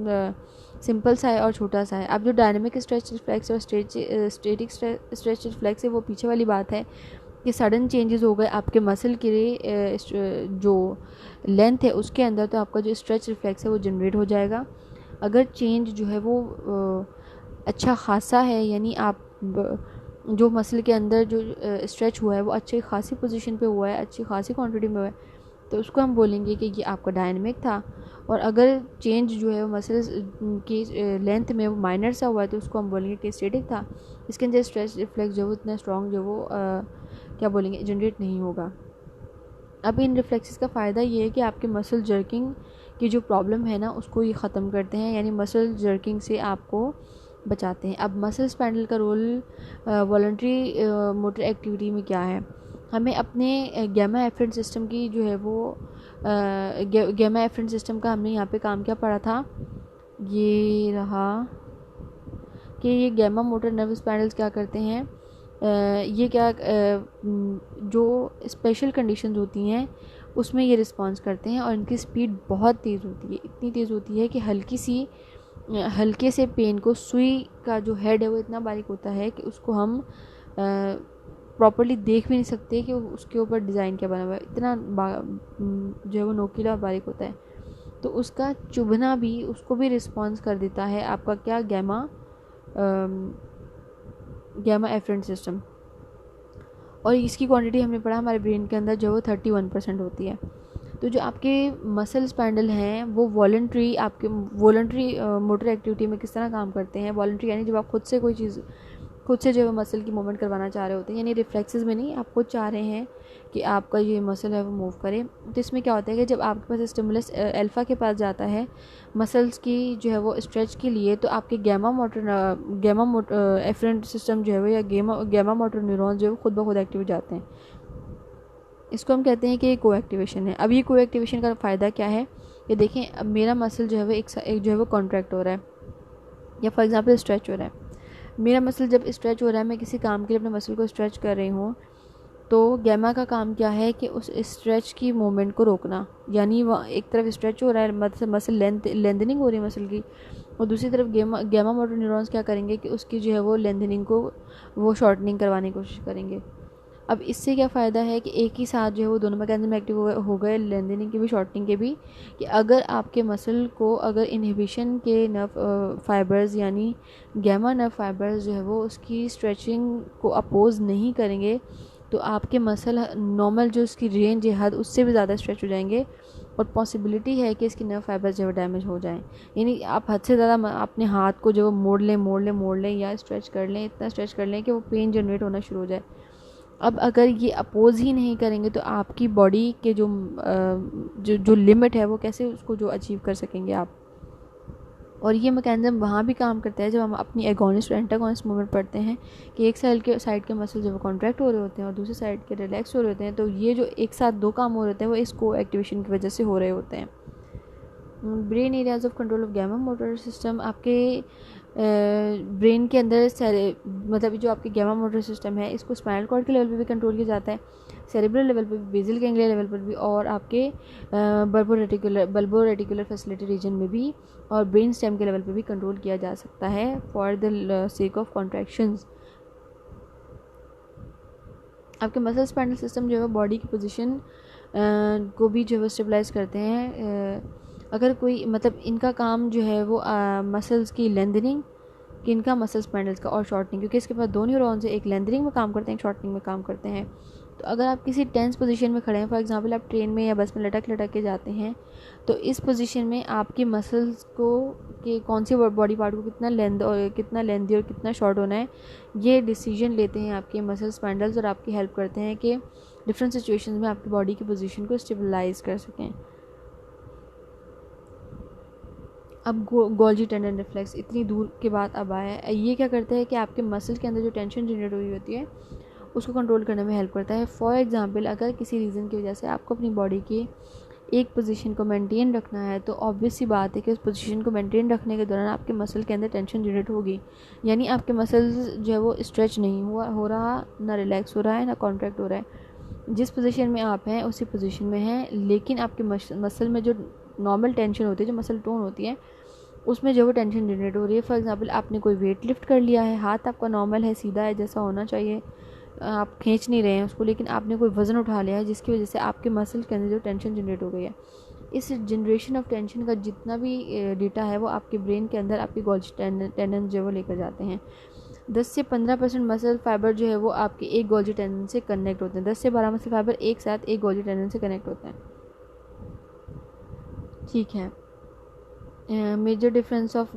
सिंपल सा है और छोटा सा है। अब जो डायनेमिक स्ट्रेच रिफ्लेक्स और स्टैटिक स्ट्रेच रिफ्लेक्स है वो पीछे वाली बात है कि सडन चेंजेस हो गए आपके मसल के जो लेंथ है उसके अंदर, तो आपका जो स्ट्रेच रिफ्लेक्स है वो जनरेट हो जाएगा। अगर चेंज जो है वो अच्छा खासा है, यानी आप जो मसल के अंदर जो स्ट्रेच हुआ है वो अच्छी खासी पोजीशन पे हुआ है, अच्छी खासी क्वांटिटी में हुआ है, तो उसको हम बोलेंगे कि ये आपका डायनेमिक था। और अगर चेंज जो है वो मसल्स की लेंथ में वो माइनर सा हुआ है तो उसको हम बोलेंगे कि स्टैटिक था। इसके अंदर स्ट्रेच रिफ्लेक्स जो वो इतना स्ट्रॉन्ग जो वो क्या बोलेंगे जनरेट नहीं होगा। अब इन रिफ्लेक्सेस का फ़ायदा ये है कि आपके मसल जर्किंग की जो प्रॉब्लम है ना उसको ये ख़त्म करते हैं, यानी मसल जर्किंग से आपको बचाते हैं। अब मसल स्पैंडल का रोल वॉलंटरी मोटर एक्टिविटी में क्या है, हमें अपने गैमा एफरेंट सिस्टम की जो है वो गैमा एफरेंट सिस्टम का हमने यहाँ पे काम क्या पढ़ा था, ये रहा कि ये गैमा मोटर नर्व स्पैंडल्स क्या करते हैं, ये क्या जो स्पेशल कंडीशंस होती हैं उसमें ये रिस्पॉन्स करते हैं और इनकी स्पीड बहुत तेज़ होती है, इतनी तेज़ होती है कि हल्के से पेन को, सुई का जो हेड है वो इतना बारीक होता है कि उसको हम प्रॉपर्ली देख भी नहीं सकते कि उसके ऊपर डिज़ाइन क्या बना हुआ है, इतना जो है वो नोकीला और बारीक होता है। तो उसका चुभना भी उसको भी रिस्पॉन्स कर देता है आपका क्या, गैमा एफरेंट सिस्टम। और इसकी क्वांटिटी हमने पढ़ा हमारे ब्रेन के अंदर जो वो 31% होती है। तो जो आपके मसल स्पैंडल हैं वो वॉलंटरी मोटर एक्टिविटी में किस तरह काम करते हैं। वॉलंटरी यानी जब आप खुद से जो है मसल की मूवमेंट करवाना चाह रहे होते हैं, यानी रिफ्लेक्सेस में नहीं, आप खुद चाह रहे हैं कि आपका ये मसल है वो मूव करे। तो इसमें क्या होता है कि जब आपके पास स्टिमुलस अल्फा के पास जाता है मसल्स की जो है वो स्ट्रेच के लिए, तो आपके गैमा मोटर एफरेंट सिस्टम जो है वो या गैमा मोटर न्यूरॉन्स जो है खुद ब खुद एक्टिव हो जाते हैं। इसको हम कहते हैं कि ये को एक्टिवेशन है। अब ये को एक्टिवेशन का फ़ायदा क्या है कि देखें, अब मेरा मसल जो है वो एक जो है वो कॉन्ट्रैक्ट हो रहा है या फॉर एग्जांपल स्ट्रेच हो रहा है। मेरा मसल जब स्ट्रेच हो रहा है, मैं किसी काम के लिए अपने मसल को स्ट्रेच कर रही हूँ, तो गैमा का काम क्या है कि उस स्ट्रेच की मूवमेंट को रोकना। यानी वह एक तरफ स्ट्रेच हो रहा है, मसल लेंथनिंग हो रही है मसल की, और दूसरी तरफ गैमा मोटर न्यूरॉन्स क्या करेंगे कि उसकी जो है वो लेंथनिंग को वो शॉर्टनिंग करवाने की कोशिश करेंगे। अब इससे क्या फ़ायदा है कि एक ही साथ जो है वो दोनों मैकेनिज्म एक्टिव हो गए, लेंथनिंग के भी शॉर्टनिंग के भी, कि अगर आपके मसल को अगर इनहिबिशन के नर्व फाइबर्स यानी गैमा नर्व फाइबर्स जो है वो उसकी स्ट्रेचिंग को अपोज नहीं करेंगे, तो आपके मसल नॉर्मल जो उसकी रेंज है हद उससे भी ज़्यादा स्ट्रेच हो जाएंगे और पॉसिबिलिटी है कि इसकी नर्व फाइबर्स जो है डैमेज हो जाएं। यानी आप हद से ज़्यादा अपने हाथ को जो मोड़ लें या स्ट्रेच कर लें, इतना स्ट्रेच कर लें कि वो पेन जनरेट होना शुरू हो जाए। अब अगर ये अपोज ही नहीं करेंगे तो आपकी बॉडी के जो लिमिट है वो कैसे उसको जो अचीव कर सकेंगे आप। और ये मैकेनिज्म वहाँ भी काम करता है जब हम अपनी एगोनिस्ट और एंटागोनिस्ट मूवमेंट पढ़ते हैं कि एक साइड के मसल जब कॉन्ट्रैक्ट हो रहे होते हैं और दूसरी साइड के रिलैक्स हो रहे होते हैं, तो ये जो एक साथ दो काम हो रहे होते हैं वो इस को एक्टिवेशन की वजह से हो रहे होते हैं। Brain areas of control of gamma motor system, आपके ब्रेन के अंदर मतलब जो आपके गैमा मोटर सिस्टम है इसको स्पाइनल कॉर्ड के लेवल पे भी कंट्रोल किया जाता है, सेरेब्रल लेवल पे भी, बेसल गैंग्लिया लेवल पर भी, और आपके बल्बो रेटिकुलर फैसिलिटी रीजन में भी, और ब्रेन स्टेम के लेवल पे भी कंट्रोल किया जा सकता है for the sake of contractions. आपके मसल स्पाइनल सिस्टम जो है बॉडी की पोजीशन को भी जो है स्टेबलाइज करते हैं। अगर कोई मतलब इनका काम जो है वो मसल्स की लेंथनिंग, किनका, मसल स्पाइनल्स का, और शॉर्टनिंग, क्योंकि इसके पास दो न्यूरॉन्स है, एक लेंथनिंग में काम करते हैं, एक शॉर्टनिंग में काम करते हैं। तो अगर आप किसी टेंस पोजीशन में खड़े हैं, फॉर एग्जांपल आप ट्रेन में या बस में लटक के जाते हैं, तो इस पोजीशन में आपके मसल्स को कि कौन सी बॉडी पार्ट को कितना लेंथी और कितना शॉर्ट होना है, ये डिसीजन लेते हैं आपके मसल स्पाइनल्स, और आपकी हेल्प करते हैं कि डिफरेंट सिचुएशंस में आपकी बॉडी की पोजीशन को स्टेबलाइज कर सकें। अब गोल्जी टेंडन रिफ्लेक्स इतनी दूर के बाद अब आया है। ये क्या करता है कि आपके मसल के अंदर जो टेंशन जनरेट हुई होती है उसको कंट्रोल करने में हेल्प करता है। फॉर एग्जांपल अगर किसी रीज़न की वजह से आपको अपनी बॉडी की एक पोजीशन को मेंटेन रखना है, तो ऑब्वियस सी बात है कि उस पोजीशन को मेंटेन रखने के दौरान आपके मसल के अंदर टेंशन जनरेट होगी, यानी आपके मसल्स जो है वो स्ट्रेच नहीं हो रहा, ना रिलैक्स हो रहा है, ना कॉन्ट्रैक्ट हो रहा है। जिस पोजीशन में आप हैं उसी पोजीशन में हैं, लेकिन आपके मसल में जो नॉर्मल टेंशन होती है, जो मसल टोन होती है, उसमें जो वो टेंशन जनरेट हो रही है। फॉर एग्जांपल आपने कोई वेट लिफ्ट कर लिया है, हाथ आपका नॉर्मल है, सीधा है, जैसा होना चाहिए, आप खींच नहीं रहे हैं उसको, लेकिन आपने कोई वज़न उठा लिया है जिसकी वजह से आपके मसल के अंदर जो टेंशन जनरेट हो गई है। इस जनरेशन ऑफ टेंशन का जितना भी डेटा है वो आपके ब्रेन के अंदर आपके गोल्जी टेंडन जो है वो लेकर जाते हैं। 10 से 15% मसल फाइबर जो है वो आपके एक गोल्जी टेंडन से कनेक्ट होते हैं। 10 से 12 मसल फाइबर एक साथ एक गोल्जी टेंडन से कनेक्ट होते हैं। ठीक है, मेजर डिफरेंस ऑफ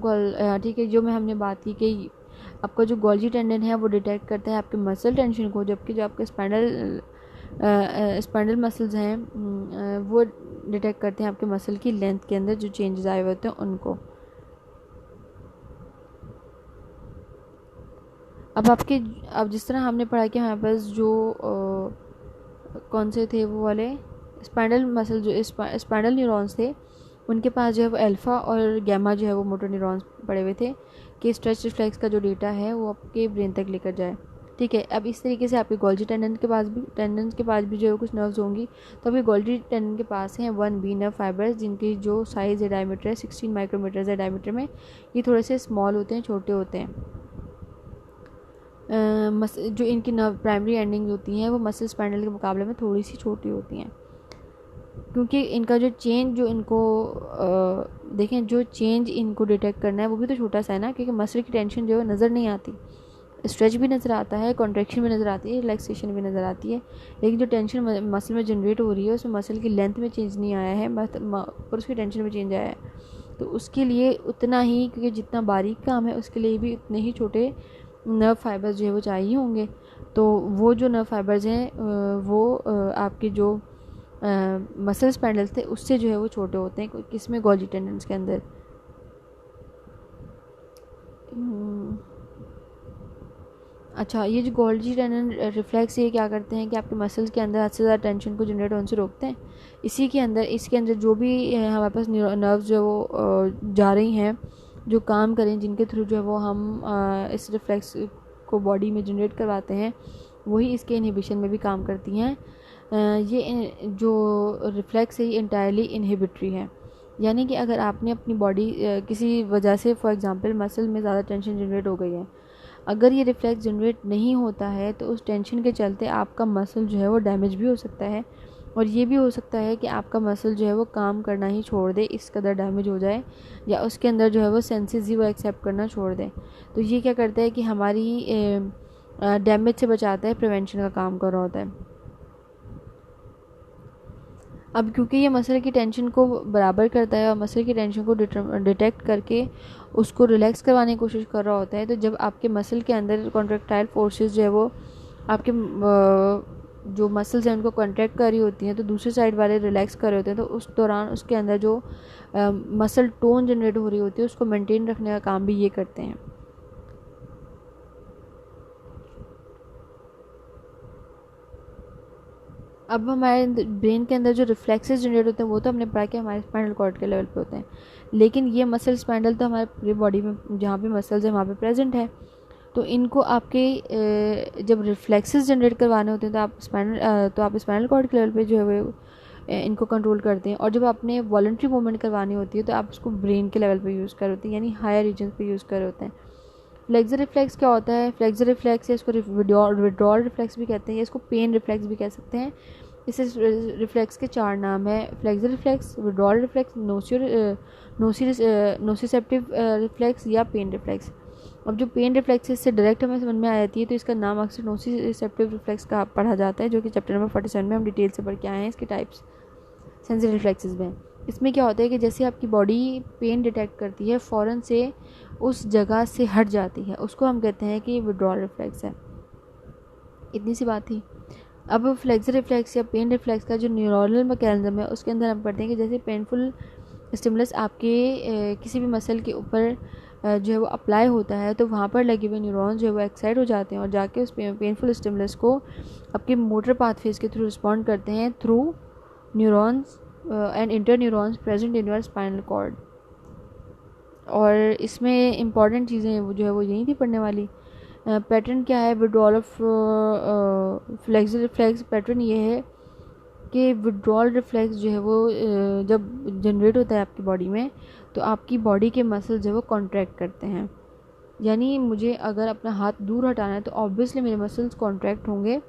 ठीक है, जो मैं हमने बात की कि आपका जो गोल्जी टेंडन है वो डिटेक्ट करता है आपके मसल टेंशन को, जबकि जो आपके स्पाइनल मसल्स हैं वो डिटेक्ट करते हैं आपके मसल की लेंथ के अंदर जो चेंजेस आए हुए होते हैं उनको। अब जिस तरह हमने पढ़ा कि हमारे पास जो कौन से थे वो वाले स्पाइनल मसल, जो स्पाइनल न्यूरॉन्स थे, उनके पास जो है वो अल्फ़ा और गैमा जो है वो मोटर न्यूरॉन्स पड़े हुए थे कि स्ट्रेच रिफ्लेक्स का जो डेटा है वो आपके ब्रेन तक लेकर जाए। ठीक है, अब इस तरीके से आपके गोल्जी टेंडन के पास भी जो है कुछ नर्व्स होंगी। तो अभी गोल्जी टेंडन के पास हैं 1B नर्व फाइबर्स, जिनकी जो साइज़ है डायमीटर है 16 माइक्रोमीटर है डायमीटर में। ये थोड़े से स्मॉल होते हैं, छोटे होते हैं। जो इनकी नर्व प्राइमरी एंडिंग होती हैं वो मसल स्पाइनल के मुकाबले में थोड़ी सी छोटी होती हैं, क्योंकि इनका जो चेंज जो इनको देखें, जो चेंज इनको डिटेक्ट करना है वो भी तो छोटा सा है ना, क्योंकि मसल की टेंशन जो है नज़र नहीं आती। स्ट्रेच भी नज़र आता है, कॉन्ट्रैक्शन भी नज़र आती है, रिलैक्सेशन भी नज़र आती है, लेकिन जो टेंशन मसल में जनरेट हो रही है उसमें मसल की लेंथ में चेंज नहीं आया है, पर उसकी टेंशन में चेंज आया है। तो उसके लिए उतना ही, क्योंकि जितना बारीक काम है उसके लिए भी उतने ही छोटे नर्व फाइबर्स जो है वो चाहिए होंगे। तो वो जो नर्व फाइबर्स हैं वो आपके जो मसल स्पाइनल्स थे उससे जो है वो छोटे होते हैं, किसमें, गोल्जी टेंडन्स के अंदर। अच्छा, ये जो गोल्जी टेंडन रिफ्लेक्स ये क्या करते हैं कि आपके मसल्स के अंदर हद से ज़्यादा टेंशन को जनरेट होने से रोकते हैं। इसके अंदर जो भी हमारे पास नर्व्स जो वो जा रही हैं, जो काम करें, जिनके थ्रू जो है वो हम इस रिफ्लेक्स को बॉडी में जनरेट करवाते हैं, वही इसके इनहिबिशन में भी काम करती हैं। ये जो रिफ्लेक्स है ये इंटायरली इनहिबिटरी है, यानी कि अगर आपने अपनी बॉडी किसी वजह से, फॉर एग्जांपल मसल में ज़्यादा टेंशन जनरेट हो गई है, अगर ये रिफ्लेक्स जनरेट नहीं होता है तो उस टेंशन के चलते आपका मसल जो है वो डैमेज भी हो सकता है, और ये भी हो सकता है कि आपका मसल जो है वो काम करना ही छोड़ दे, इस कदर डैमेज हो जाए, या उसके अंदर जो है वो सेंसेस ही वो एक्सेप्ट करना छोड़ दे। तो ये क्या करता है कि हमारी डैमेज से बचाता है, प्रिवेंशन का काम कर रहा होता है। अब क्योंकि ये मसल की टेंशन को बराबर करता है और मसल की टेंशन को डिटेक्ट करके उसको रिलैक्स करवाने की कोशिश कर रहा होता है, तो जब आपके मसल के अंदर कॉन्ट्रैक्टाइल फोर्सेस जो है वो आपके जो मसल्स हैं उनको कॉन्ट्रैक्ट कर रही होती हैं, तो दूसरी साइड वाले रिलैक्स कर रहे होते हैं, तो उस दौरान उसके अंदर जो मसल टोन जनरेट हो रही होती है उसको मेंटेन रखने का काम भी ये करते हैं। अब हमारे ब्रेन के अंदर जो रिफ्लेक्सेस जनरेट होते हैं वो तो हमने पढ़ा कि हमारे स्पाइनल कॉर्ड के लेवल पे होते हैं, लेकिन ये मसल स्पाइनल तो हमारे पूरी बॉडी में जहाँ पे मसल्स हैं वहाँ पे प्रेजेंट है। तो इनको आपके जब रिफ्लेक्सेस जनरेट करवाने होते हैं तो आप स्पाइनल कॉर्ड के लेवल पे जो है वो इनको कंट्रोल करते हैं, और जब आपने वॉलंटरी मूवमेंट करवानी होती है तो आप उसको ब्रेन के लेवल पर यूज़ कर होते हैं, यानी हायर रीजन पर यूज़ कर होते हैं। फ्लेक्सर रिफ्लेक्स क्या होता है? फ्लेक्सर रिफ्लेक्स या इसको विड्रॉल रिफ्लेक्स भी कहते हैं, या इसको पेन रिफ्लेक्स भी कह सकते हैं। इस रिफ्लेक्स के 4 नाम है: flexor reflex, withdrawal reflex, nociceptive reflex या पेन रिफ्लेक्स। अब जो पेन रिफ्लेक्स इससे डायरेक्ट हमें समझ में आ जाती है, तो इसका नाम अक्सर नोसिसेप्टिव रिफ्लेक्स का पढ़ा जाता है, जो कि चैप्टर नंबर 47 में हम डिटेल से पढ़ के आए हैं इसके टाइप्स सेंसरी रिफ्लेक्सेस में। इसमें क्या होता है कि जैसे आपकी बॉडी पेन डिटेक्ट करती है, फ़ौरन से उस जगह से हट जाती है, उसको हम कहते हैं कि विड्रॉल रिफ्लेक्स है। इतनी सी बात थी। अब फ्लेक्सर रिफ्लेक्स या पेन रिफ्लेक्स का जो न्यूरोनल मैकेनिज्म है उसके अंदर हम पढ़ते हैं कि जैसे पेनफुल स्टिमुलस आपके किसी भी मसल के ऊपर जो है वो अप्लाई होता है, तो वहाँ पर लगे हुए न्यूरॉन्स जो है वो एक्साइट हो जाते हैं और जाके उस पेनफुल स्टिमुलस को आपके मोटर पाथवेज के थ्रू रिस्पॉन्ड करते हैं through neurons and interneurons present in your spinal cord. और इसमें इम्पॉर्टेंट चीज़ें वो जो है वो यही थी पढ़ने वाली। पैटर्न क्या है withdrawal of flexor reflex? Pattern ये है कि विड्रॉल रिफ्लेक्स जो है वो जब जनरेट होता है आपकी बॉडी में, तो आपकी बॉडी के मसल जो है वो कॉन्ट्रैक्ट करते हैं। यानी मुझे अगर अपना हाथ दूर हटाना है तो ऑब्वियसली मेरे मसल्स कॉन्ट्रैक्ट होंगे,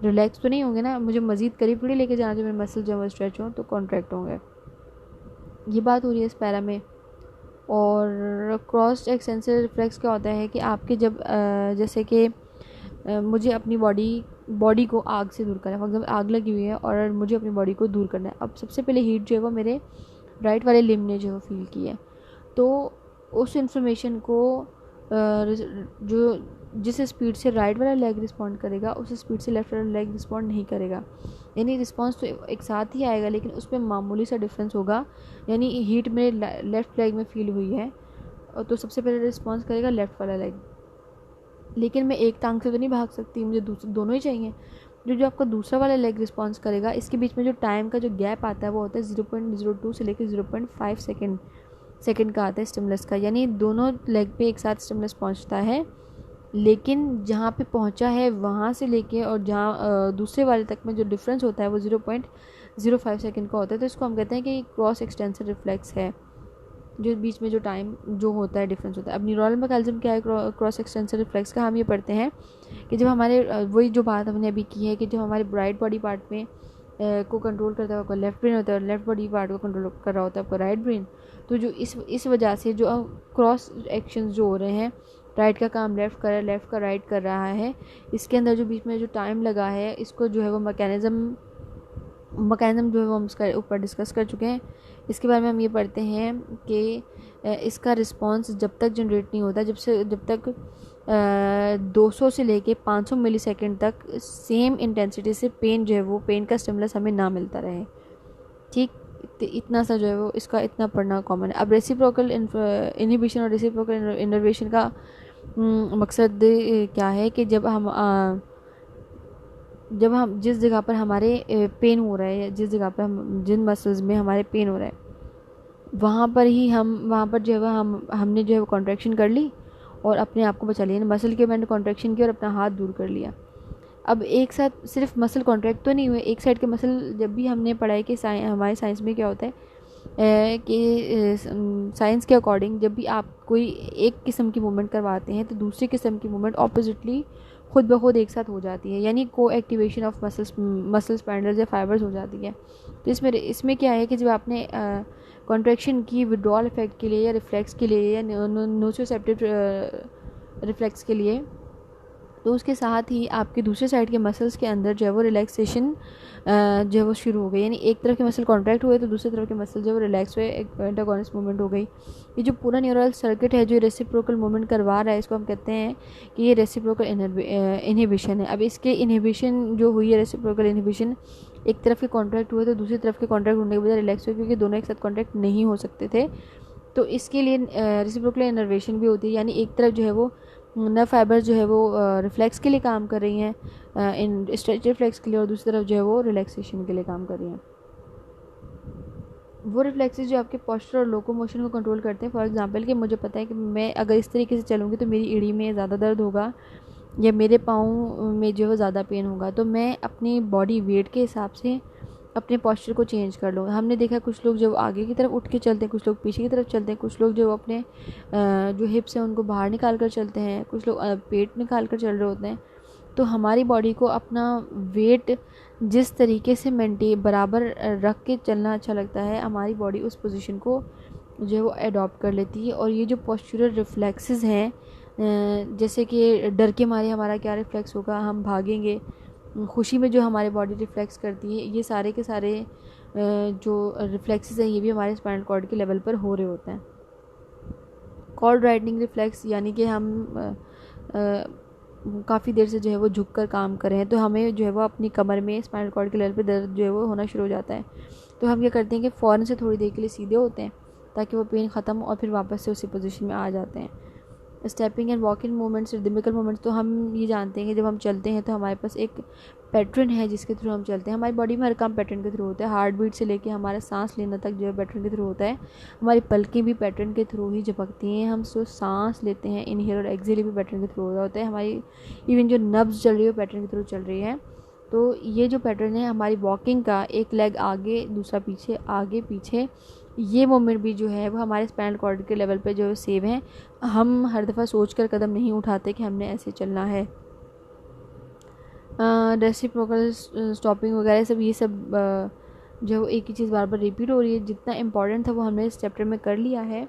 रिलैक्स तो नहीं होंगे ना, मुझे मज़ीद करीब थोड़ी लेके जाना, जो मेरे मसल जो है वो स्ट्रेच हों तो कॉन्ट्रैक्ट होंगे। ये बात हो रही है इस पैरा में। और क्रॉस एक्सटेंसर रिफ्लेक्स क्या होता है कि आपके जब जैसे कि मुझे अपनी बॉडी को आग से दूर करना है, फॉर एग्जाम्पल आग लगी हुई है और मुझे अपनी बॉडी को दूर करना है। अब सबसे पहले हीट जो है वो मेरे राइट वाले लिम्ब ने जो है फील की है, तो उस इंफॉर्मेशन को जो जिस स्पीड से राइट वाला लेग रिस्पॉन्ड करेगा उस स्पीड से लेफ़्ट वाला लेग रिस्पॉन्ड नहीं करेगा, यानी रिस्पॉन्स तो एक साथ ही आएगा लेकिन उसमें मामूली सा डिफरेंस होगा। यानी हीट मेरे लेफ़्ट लेग में फील हुई है तो सबसे पहले रिस्पॉन्स करेगा लेफ़्ट वाला लेग, लेकिन मैं एक टांग से तो नहीं भाग सकती, मुझे दोनों ही चाहिए। जो आपका दूसरा वाला लेग रिस्पॉन्स करेगा, इसके बीच में जो टाइम का जो गैप आता है वो होता है 0.02 से लेकर 0.5 सेकेंड का आता है स्टिमुलस का। यानी दोनों लेग पे एक साथ स्टिमुलस पहुंचता है, लेकिन जहाँ पे पहुंचा है वहाँ से लेके और जहाँ दूसरे वाले तक में जो डिफरेंस होता है वो 0.05 सेकेंड का होता है। तो इसको हम कहते हैं कि क्रॉस एक्सटेंसिव रिफ्लेक्स है, जो बीच में जो टाइम जो होता है डिफरेंस होता है। अब न्यूरल मैकेनिज्म क्या है क्रॉस एक्सटेंसिव रिफ्लेक्स का? हम ये पढ़ते हैं कि जब हमारे वही जो बात हमने अभी की है कि जब हमारे राइट बॉडी पार्ट में को कंट्रोल करता है आपका लेफ्ट ब्रेन होता है, और लेफ्ट बॉडी पार्ट को कंट्रोल कर रहा होता है आपका राइट ब्रेन। तो जो इस वजह से जो क्रॉस एक्शंस जो हो रहे हैं, राइट का काम लेफ्ट कर रहा है, लेफ्ट का राइट कर रहा है, इसके अंदर जो बीच में जो टाइम लगा है, इसको जो है वो मैकेनिज़्म जो है वो हम इसका ऊपर डिस्कस कर चुके हैं। इसके बारे में हम ये पढ़ते हैं कि इसका रिस्पांस जब तक जनरेट नहीं होता, जब तक 200 से लेके 500 मिलीसेकंड तक सेम इंटेंसिटी से पेन जो है वो पेन का स्टिमुलस हमें ना मिलता रहे। ठीक, इतना सा जो है वो इसका इतना पढ़ना कॉमन है। अब रेसिप्रोकल इनहिबिशन और रेसिप्रोकल इनर्वेशन का मकसद क्या है कि जब हम जिस जगह पर हमारे पेन हो रहा है, जिस जगह पर हम जिन मसल्स में हमारे पेन हो रहा है, वहाँ पर जो है हमने जो है वो कॉन्ट्रैक्शन कर ली और अपने आप को बचा लिया। मसल के मैंने कॉन्ट्रैक्शन किया और अपना हाथ दूर कर लिया। अब एक साथ सिर्फ मसल कॉन्ट्रैक्ट तो नहीं हुए, एक साइड के मसल, जब भी हमने पढ़ाई कि हमारे साइंस में क्या होता है कि साइंस के अकॉर्डिंग जब भी आप कोई एक किस्म की मूवमेंट करवाते हैं तो दूसरी किस्म की मूवमेंट ऑपोजिटली खुद ब खुद एक साथ हो जाती है, यानी को एक्टिवेशन ऑफ मसल स्पैंडल्स या फाइबर्स हो जाती है। तो इसमें क्या है कि जब आपने कॉन्ट्रैक्शन की विड्रॉल इफेक्ट के लिए या रिफ्लेक्स के लिए या नोसियोसेप्टिव रिफ्लेक्स के लिए, तो उसके साथ ही आपके दूसरे साइड के मसल्स के अंदर जो है वो रिलैक्सेशन जो है वो शुरू हो गई। यानी एक तरफ के मसल कॉन्ट्रैक्ट हुए तो दूसरी तरफ के मसल जो है वो रिलैक्स हुए, एक एंटागोनिस्ट मूवमेंट हो गई। ये जो पूरा न्यूरल सर्किट है जो रेसिप्रोकल मूवमेंट करवा रहा है, इसको हम कहते हैं कि ये रेसिप्रोकल इनहिबिशन है। अब इसके इनहिबिशन जो हुई है, रेसिप्रोकल इनहिबिशन, एक तरफ के कॉन्ट्रैक्ट हुए तो दूसरी तरफ के कॉन्ट्रैक्ट होने के बजाय रिलैक्स हुए, क्योंकि दोनों एक साथ कॉन्ट्रैक्ट नहीं हो सकते थे। तो इसके लिए रेसिप्रोकल इनर्वेशन भी होती है, यानी एक तरफ जो है वो नर्व फाइबर जो है वो रिफ्लेक्स के लिए काम कर रही हैं, इन स्ट्रेच रिफ्लेक्स के लिए, और दूसरी तरफ जो है वो रिलैक्सेशन के लिए काम कर रही हैं। वो रिफ्लेक्सेस जो आपके पोस्चर और लोकोमोशन को कंट्रोल करते हैं। फॉर एग्जांपल कि मुझे पता है कि मैं अगर इस तरीके से चलूँगी तो मेरी एड़ी में ज़्यादा दर्द होगा या मेरे पाँव में जो है ज़्यादा पेन होगा, तो मैं अपनी बॉडी वेट के हिसाब से अपने पोस्चर को चेंज कर लूँगा। हमने देखा कुछ लोग जो आगे की तरफ उठ के चलते हैं, कुछ लोग पीछे की तरफ चलते हैं, कुछ लोग जो अपने जो हिप्स हैं उनको बाहर निकाल कर चलते हैं, कुछ लोग पेट निकाल कर चल रहे होते हैं। तो हमारी बॉडी को अपना वेट जिस तरीके से बराबर रख के चलना अच्छा लगता है, हमारी बॉडी उस पोजीशन को जो है वो अडॉप्ट कर लेती है। और ये जो पोस्चरल रिफ्लेक्सेस हैं, जैसे कि डर के मारे हमारा क्या रिफ्लेक्स होगा, हम भागेंगे, खुशी में जो हमारे बॉडी रिफ्लेक्स करती है, ये सारे के सारे जो रिफ्लेक्सेस हैं ये भी हमारे स्पाइनल कॉर्ड के लेवल पर हो रहे होते हैं। कॉर्ड राइटनिंग रिफ्लेक्स, यानी कि हम काफ़ी देर से जो है वो झुक कर काम कर रहे हैं तो हमें जो है वो अपनी कमर में स्पाइनल कॉर्ड के लेवल पे दर्द जो है वो होना शुरू हो जाता है। तो हम क्या करते हैं कि फ़ौरन से थोड़ी देर के लिए सीधे होते हैं ताकि वो पेन ख़त्म हो और फिर वापस से उसी पोजीशन में आ जाते हैं। Stepping and walking movements, rhythmical movements, तो हम ये जानते हैं कि जब हम चलते हैं तो हमारे पास एक पैटर्न है जिसके थ्रू हम चलते हैं। हमारी बॉडी में हर काम पैटर्न के थ्रू होता है, हार्ट बीट से लेके हमारा सांस लेना तक जो है पैटर्न के थ्रू होता है। हमारी पलकें भी पैटर्न के थ्रू ही झपकती हैं, हम जो सांस लेते हैं इनहेल और एक्सहेल भी पैटर्न के थ्रू हो रहा होता है। हमारी इवन जो नब्ज़ चल रही है पैटर्न के थ्रू चल रही है। तो ये जो पैटर्न है हमारी वॉकिंग का, एक लेग आगे दूसरा पीछे, आगे पीछे, ये मूवमेंट भी जो है वो हमारे स्पाइनल कॉर्ड के लेवल पे जो है सेव है। हम हर दफ़ा सोचकर कदम नहीं उठाते कि हमने ऐसे चलना है। रेसिप्रोकल स्टॉपिंग वगैरह सब, ये सब जो एक ही चीज़ बार बार रिपीट हो रही है। जितना इम्पॉर्टेंट था वो हमने इस चैप्टर में कर लिया है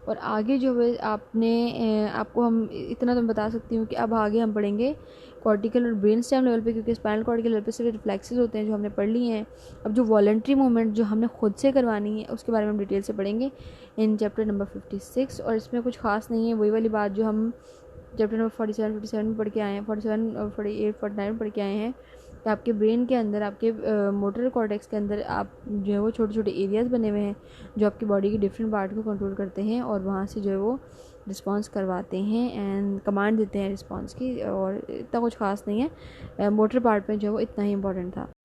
और आगे जो है आपको हम इतना तो बता सकती हूँ कि अब आगे हम पढ़ेंगे कॉर्टिकल और ब्रेन स्टेम लेवल पे, क्योंकि स्पाइनल कॉर्ड के लेवल पे सिर्फ रिफ्लेक्सेस होते हैं जो हमने पढ़ लिए हैं। अब जो वॉलंटरी मूवमेंट जो हमने खुद से करवानी है उसके बारे में हम डिटेल से पढ़ेंगे इन चैप्टर नंबर 56। और इसमें कुछ खास नहीं है, वही वाली बात जो हम चैप्टर नंबर 47 में पढ़ के आए हैं, 47 और 48 49 में पढ़ के आए हैं कि आपके ब्रेन के अंदर, आपके मोटर कॉर्टेक्स के अंदर आप जो है वो छोटे छोटे एरियाज़ बने हुए हैं जो आपकी बॉडी के डिफरेंट पार्ट को कंट्रोल करते हैं और वहाँ से जो है वो रिस्पॉन्स करवाते हैं एंड कमांड देते हैं रिस्पॉन्स की। और इतना कुछ खास नहीं है, मोटर पार्ट में जो है वो इतना ही इंपॉर्टेंट था।